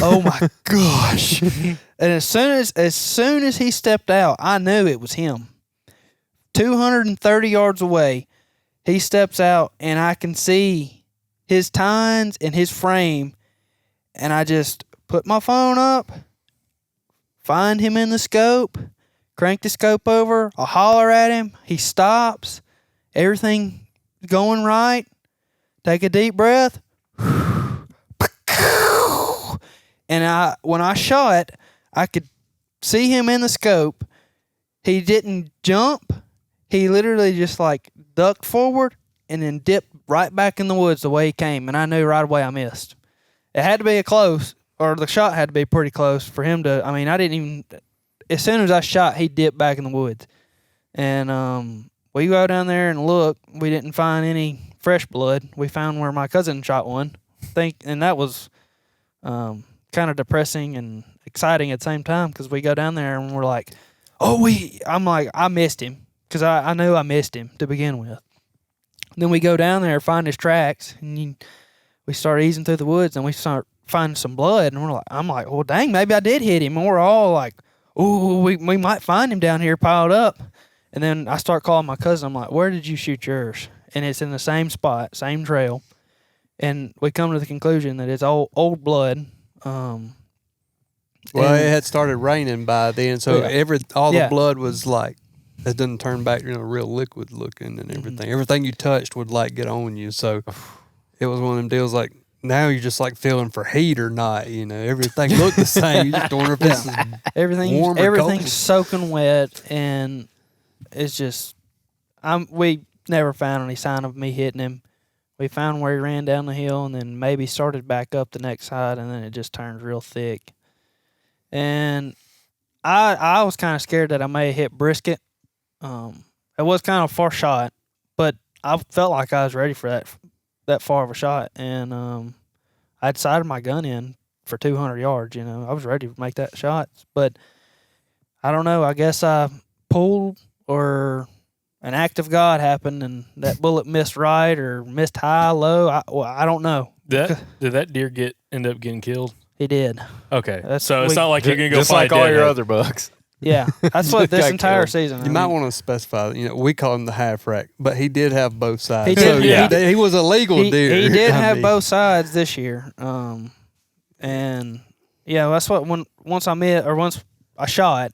oh my gosh. And as soon as he stepped out, I knew it was him. 230 yards away, he steps out, and I can see his tines and his frame. And I just put my phone up, find him in the scope, crank the scope over, I holler at him, he stops, everything going right, take a deep breath, and when I shot, I could see him in the scope. He didn't jump, he literally just like ducked forward and then dipped right back in the woods the way he came, and I knew right away I missed. It had to be a close, or the shot had to be pretty close for him to, I mean, I didn't even, as soon as I shot, he dipped back in the woods. And we go down there and look. We didn't find any fresh blood. We found where my cousin shot one. And that was kind of depressing and exciting at the same time because we go down there and we're like, I'm like, I missed him because I knew I missed him to begin with. Then we go down there, find his tracks, and we start easing through the woods, and we start finding some blood, and I'm like, well, dang, maybe I did hit him. And we're all like, ooh, we might find him down here piled up. And then I start calling my cousin. I'm like, where did you shoot yours? And it's in the same spot, same trail. And we come to the conclusion that it's old blood. Well, it had started raining by then, so all the blood was like, it didn't turn back, real liquid looking and everything. Mm-hmm. Everything you touched would like get on you. So it was one of them deals like, now you're just like feeling for heat or not, everything looked the same. You just wonder if this is warm or everything's cold. soaking wet, and it's just, we never found any sign of me hitting him. We found where he ran down the hill and then maybe started back up the next side, and then it just turned real thick. And I was kind of scared that I may have hit brisket. It was kind of a far shot, but I felt like I was ready for that far of a shot, and I'd sighted my gun in for 200 yards. I was ready to make that shot, but I don't know. I guess I pulled, or an act of God happened, and that bullet missed right or missed high, low. I don't know. Did that deer end up getting killed? He did. Okay, so it's not like you're gonna go just find like all dead your head. other bucks. Yeah, that's what this Got entire killed. season. You might want to specify, we call him the half rack, but he did have both sides. He did, So he was a legal deer. He did have both sides this year. And yeah, that's what once I shot,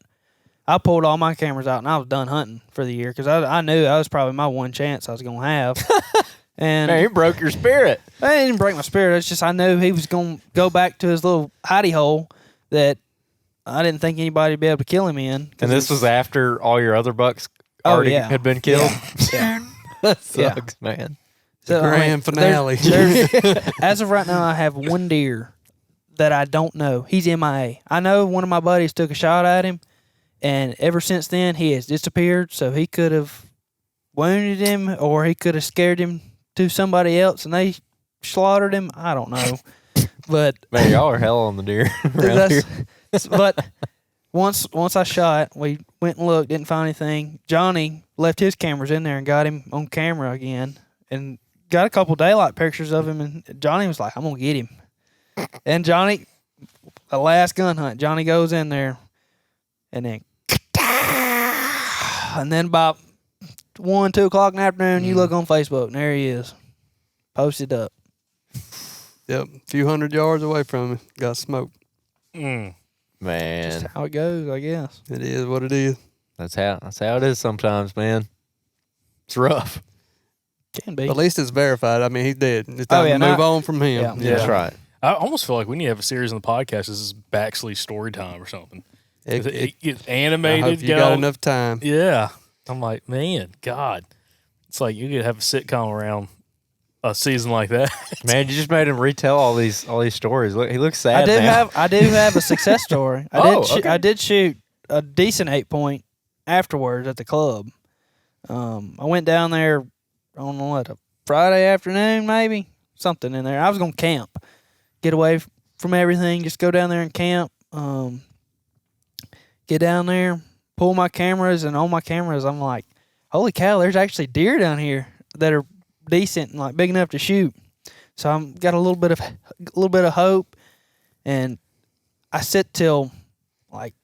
I pulled all my cameras out and I was done hunting for the year because I knew that was probably my one chance I was gonna have. And Man, he broke your spirit. I didn't break my spirit. It's just I knew he was gonna go back to his little hidey hole that I didn't think anybody would be able to kill him in. And this was after all your other bucks already had been killed? Yeah. That sucks, man. The grand finale. As of right now, I have one deer that I don't know. He's MIA. I know one of my buddies took a shot at him, and ever since then, he has disappeared. So he could have wounded him, or he could have scared him to somebody else, and they slaughtered him. I don't know. But Man, y'all are hell on the deer around here. But once I shot, we went and looked, didn't find anything. Johnny left his cameras in there and got him on camera again, and got a couple daylight pictures of him. And Johnny was like, "I'm gonna get him." And Johnny, the last gun hunt, Johnny goes in there, and then about 1, 2 o'clock in the afternoon, you look on Facebook, and there he is, posted up. Yep, a few hundred yards away from him, got smoked. Man, Just how it goes, I guess. It is what it is. that's how it is sometimes, man. It's rough. Can be. At least it's verified. I mean, he did. It's Oh, time yeah, to move on from him. Yeah. That's right. I almost feel like we need to have a series on the podcast. This is Baxley story time or something. It gets I animated. hope you got enough time. Yeah. I'm like, man, God. It's like you could have a sitcom around a season like that. Man, you just made him retell all these stories. Look, he looks sad. I do have a success story. I did shoot a decent 8-point afterwards at the club. I went down there on a Friday afternoon, maybe something in there. I was gonna camp, get away from everything, just go down there and camp. Get down there, pull my cameras, and on my cameras, I'm like, holy cow, there's actually deer down here that are decent and like big enough to shoot. So I'm got a little bit of hope, and I sit till like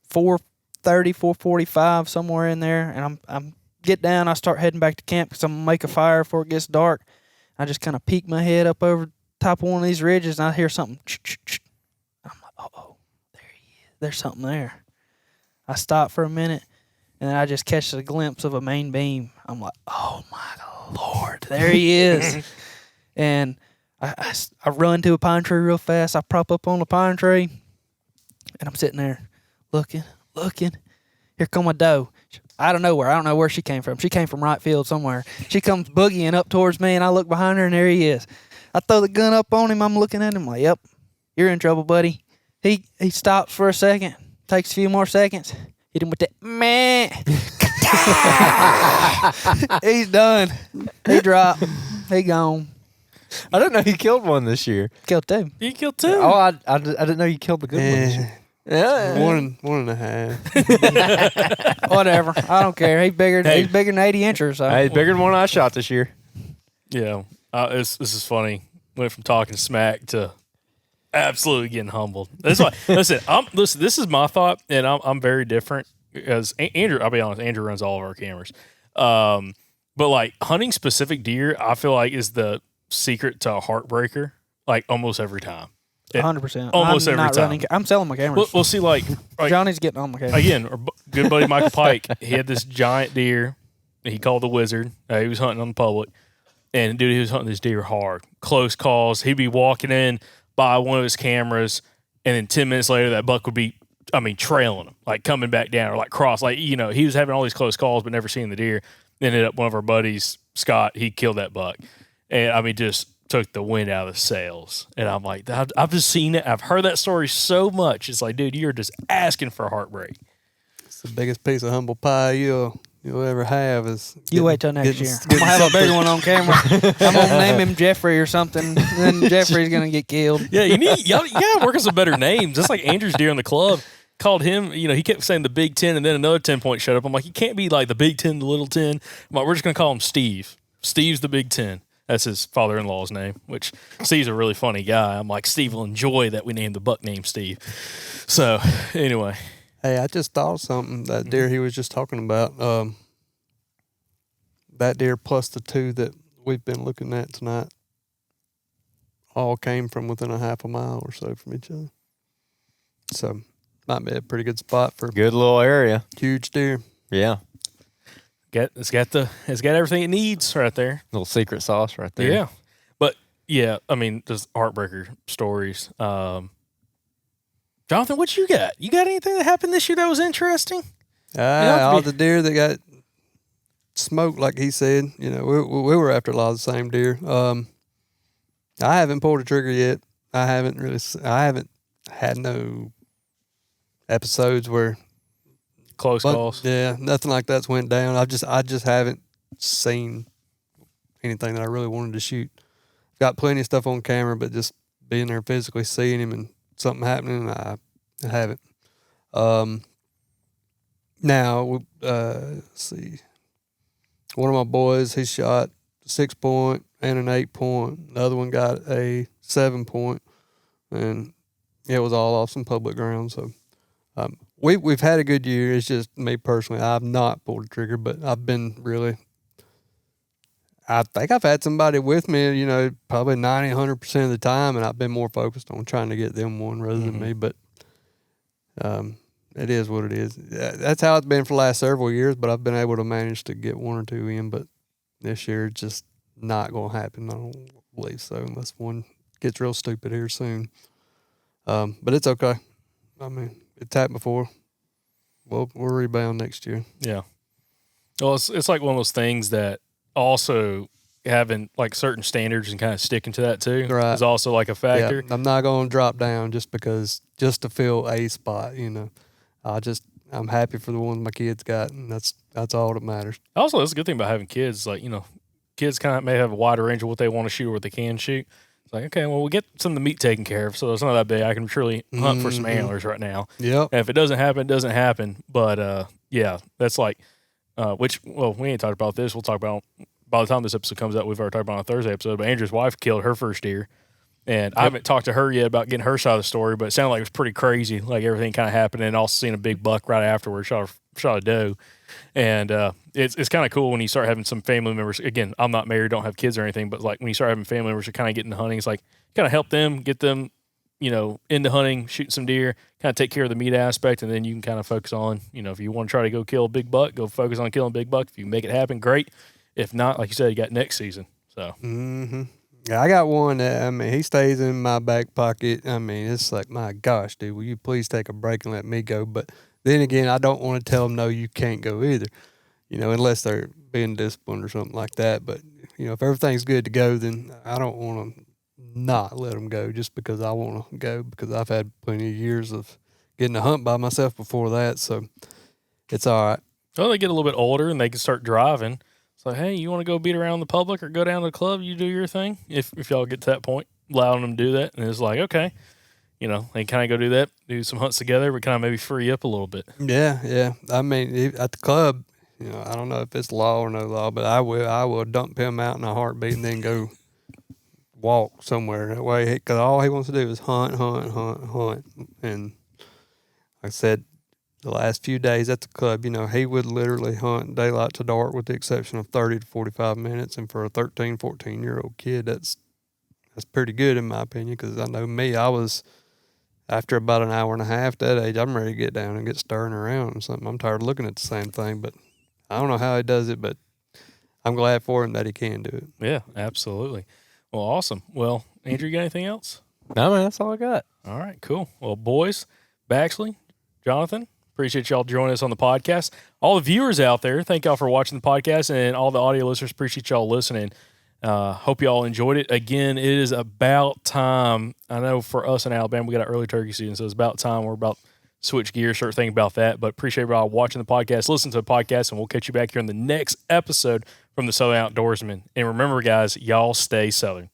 4:30, 4:45, somewhere in there, and I'm get down. I start heading back to camp because I'm gonna make a fire before it gets dark. I just kind of peek my head up over top of one of these ridges, and I hear something. I'm like, oh, there he is. There's something there. I stop for a minute, and then I just catch a glimpse of a main beam. I'm like, oh my Lord, there he is. And I run to a pine tree real fast. I prop up on the pine tree, and I'm sitting there looking. Here come a doe. I don't know where she came from. She came from right field somewhere. She comes boogieing up towards me, and I look behind her, and there he is. I throw the gun up on him. I'm looking at him like, yep, you're in trouble, buddy. He stops for a second, takes a few more seconds, hit him with that, man. He's done. He dropped. He gone. I didn't know you killed one this year. Killed two. You killed two. Oh, I didn't know you killed the good one this year. Yeah. One and a half. Whatever. I don't care. He's bigger than 80 inches. So. Hey, he's bigger than one I shot this year. Yeah. This is funny. Went from talking smack to absolutely getting humbled. That's why. Listen. This is my thought, and I'm very different because Andrew. I'll be honest. Andrew runs all of our cameras. But like hunting specific deer, I feel like is the secret to a heartbreaker. Like almost every time. 100%. Almost every time. I'm selling my cameras. We'll see. Like Johnny's getting on my cameras. Again, our good buddy Michael Pike. He had this giant deer. He called the Wizard. He was hunting on the public. And, dude, he was hunting this deer hard. Close calls. He'd be walking in by one of his cameras, and then 10 minutes later, that buck would be, trailing him, like coming back down or like cross. Like, he was having all these close calls but never seeing the deer. Then ended up one of our buddies, Scott, he killed that buck. And, just took the wind out of the sails. And I'm like, I've just seen it. I've heard that story so much. It's like, dude, you're just asking for heartbreak. It's the biggest piece of humble pie you'll ever have. You wait till next year. I'm gonna have a bigger one on camera. I'm gonna name him Jeffrey or something. Then Jeffrey's gonna get killed. Yeah, you gotta work on some better names. Just like Andrew's deer in the club called him. He kept saying the Big 10, and then another 10-point showed up. I'm like, you can't be like the Big 10, the Little 10. I'm like, we're just gonna call him Steve. Steve's the Big 10. That's his father-in-law's name, which Steve's a really funny guy. I'm like, Steve will enjoy that we named the buck named Steve. So, anyway. Hey, I just thought of something. That deer he was just talking about, that deer plus the two that we've been looking at tonight all came from within a half a mile or so from each other. So, might be a pretty good spot for Good little area. huge deer. Yeah. It's got everything it needs right there. Little secret sauce right there. Yeah. But yeah, just heartbreaker stories. Jonathan, what you got? You got anything that happened this year that was interesting? All the deer that got smoked, like he said, we were after a lot of the same deer. I haven't pulled a trigger yet. I haven't had no episodes where Close calls. Yeah, nothing like that's went down. I just haven't seen anything that I really wanted to shoot. Got plenty of stuff on camera, but just being there physically seeing him and something happening, I haven't. Now, let's see. One of my boys, he shot 6-point and an 8-point. The other one got a 7-point, and it was all off some public ground. So, we've had a good year. It's just me personally. I've not pulled a trigger, but I've been really. I think I've had somebody with me, probably 90, 100% of the time, and I've been more focused on trying to get them one rather than me. But it is what it is. That's how it's been for the last several years, but I've been able to manage to get one or two in. But this year. It's just not going to happen. I don't believe so unless one gets real stupid here soon. But it's okay. I mean, it's happened before. We'll rebound next year. Yeah. Well, it's like one of those things that also having like certain standards and kind of sticking to that too is also like a factor. Yeah, I'm not going to drop down just to fill a spot, you know. I'm happy for the ones my kids got, and that's all that matters. Also, that's a good thing about having kids. Like, you know, kids kind of may have a wider range of what they want to shoot or what they can shoot. It's like, okay, well, we get some of the meat taken care of, so it's not that big. I can truly hunt for some antlers right now. Yep. And if it doesn't happen, it doesn't happen. But, yeah, that's like, we ain't talked about this. We'll talk about, by the time this episode comes out, we've already talked about on a Thursday episode, but Andrew's wife killed her first deer. And I haven't talked to her yet about getting her side of the story, but it sounded like it was pretty crazy. Like everything kind of happened, and also seeing a big buck right afterwards, shot a doe. And it's kind of cool when you start having some family members. Again, I'm not married, don't have kids or anything, but like when you start having family members who kind of get into hunting, it's like kind of help them, get them, you know, into hunting, shooting some deer, kind of take care of the meat aspect, and then you can kind of focus on, you know, if you want to try to go kill a big buck, go focus on killing a big buck. If you can make it happen, great. If not, like you said, you got next season. So. Mm-hmm. Yeah, I got one that, I mean, he stays in my back pocket. I mean, it's like, my gosh, dude, will you please take a break and let me go? But then again, I don't want to tell them, no, you can't go either, you know, unless they're being disciplined or something like that. But, you know, if everything's good to go, then I don't want to not let them go just because I want to go, because I've had plenty of years of getting to hunt by myself before that. So it's all right. Well, they get a little bit older and they can start driving. So, hey, you want to go beat around the public or go down to the club, you do your thing. If y'all get to that point, allowing them to do that. And it's like, okay, you know, they kind of go do that, do some hunts together, but kind of maybe free up a little bit. Yeah. I mean, at the club, you know, I don't know if it's law or no law, but I will dump him out in a heartbeat and then go walk somewhere. That way, because all he wants to do is hunt. And like I said, the last few days at the club, you know, he would literally hunt daylight to dark with the exception of 30 to 45 minutes. And for a 13, 14-year-old kid, that's pretty good in my opinion, because I know me, I was, after about an hour and a half that age, I'm ready to get down and get stirring around or something. I'm tired of looking at the same thing, but I don't know how he does it, but I'm glad for him that he can do it. Yeah, absolutely. Well, awesome. Well, Andrew, you got anything else? No, man, that's all I got. All right, cool. Well, boys, Baxley, Johnathan, appreciate y'all joining us on the podcast. All the viewers out there, thank y'all for watching the podcast, and all the audio listeners, appreciate y'all listening. Hope y'all enjoyed it. Again, it is about time. I know for us in Alabama, we got an early turkey season, so it's about time we're about switch gears, start thinking about that. But appreciate y'all watching the podcast, listen to the podcast, and we'll catch you back here in the next episode from the Southern Outdoorsman. And remember, guys, y'all stay Southern.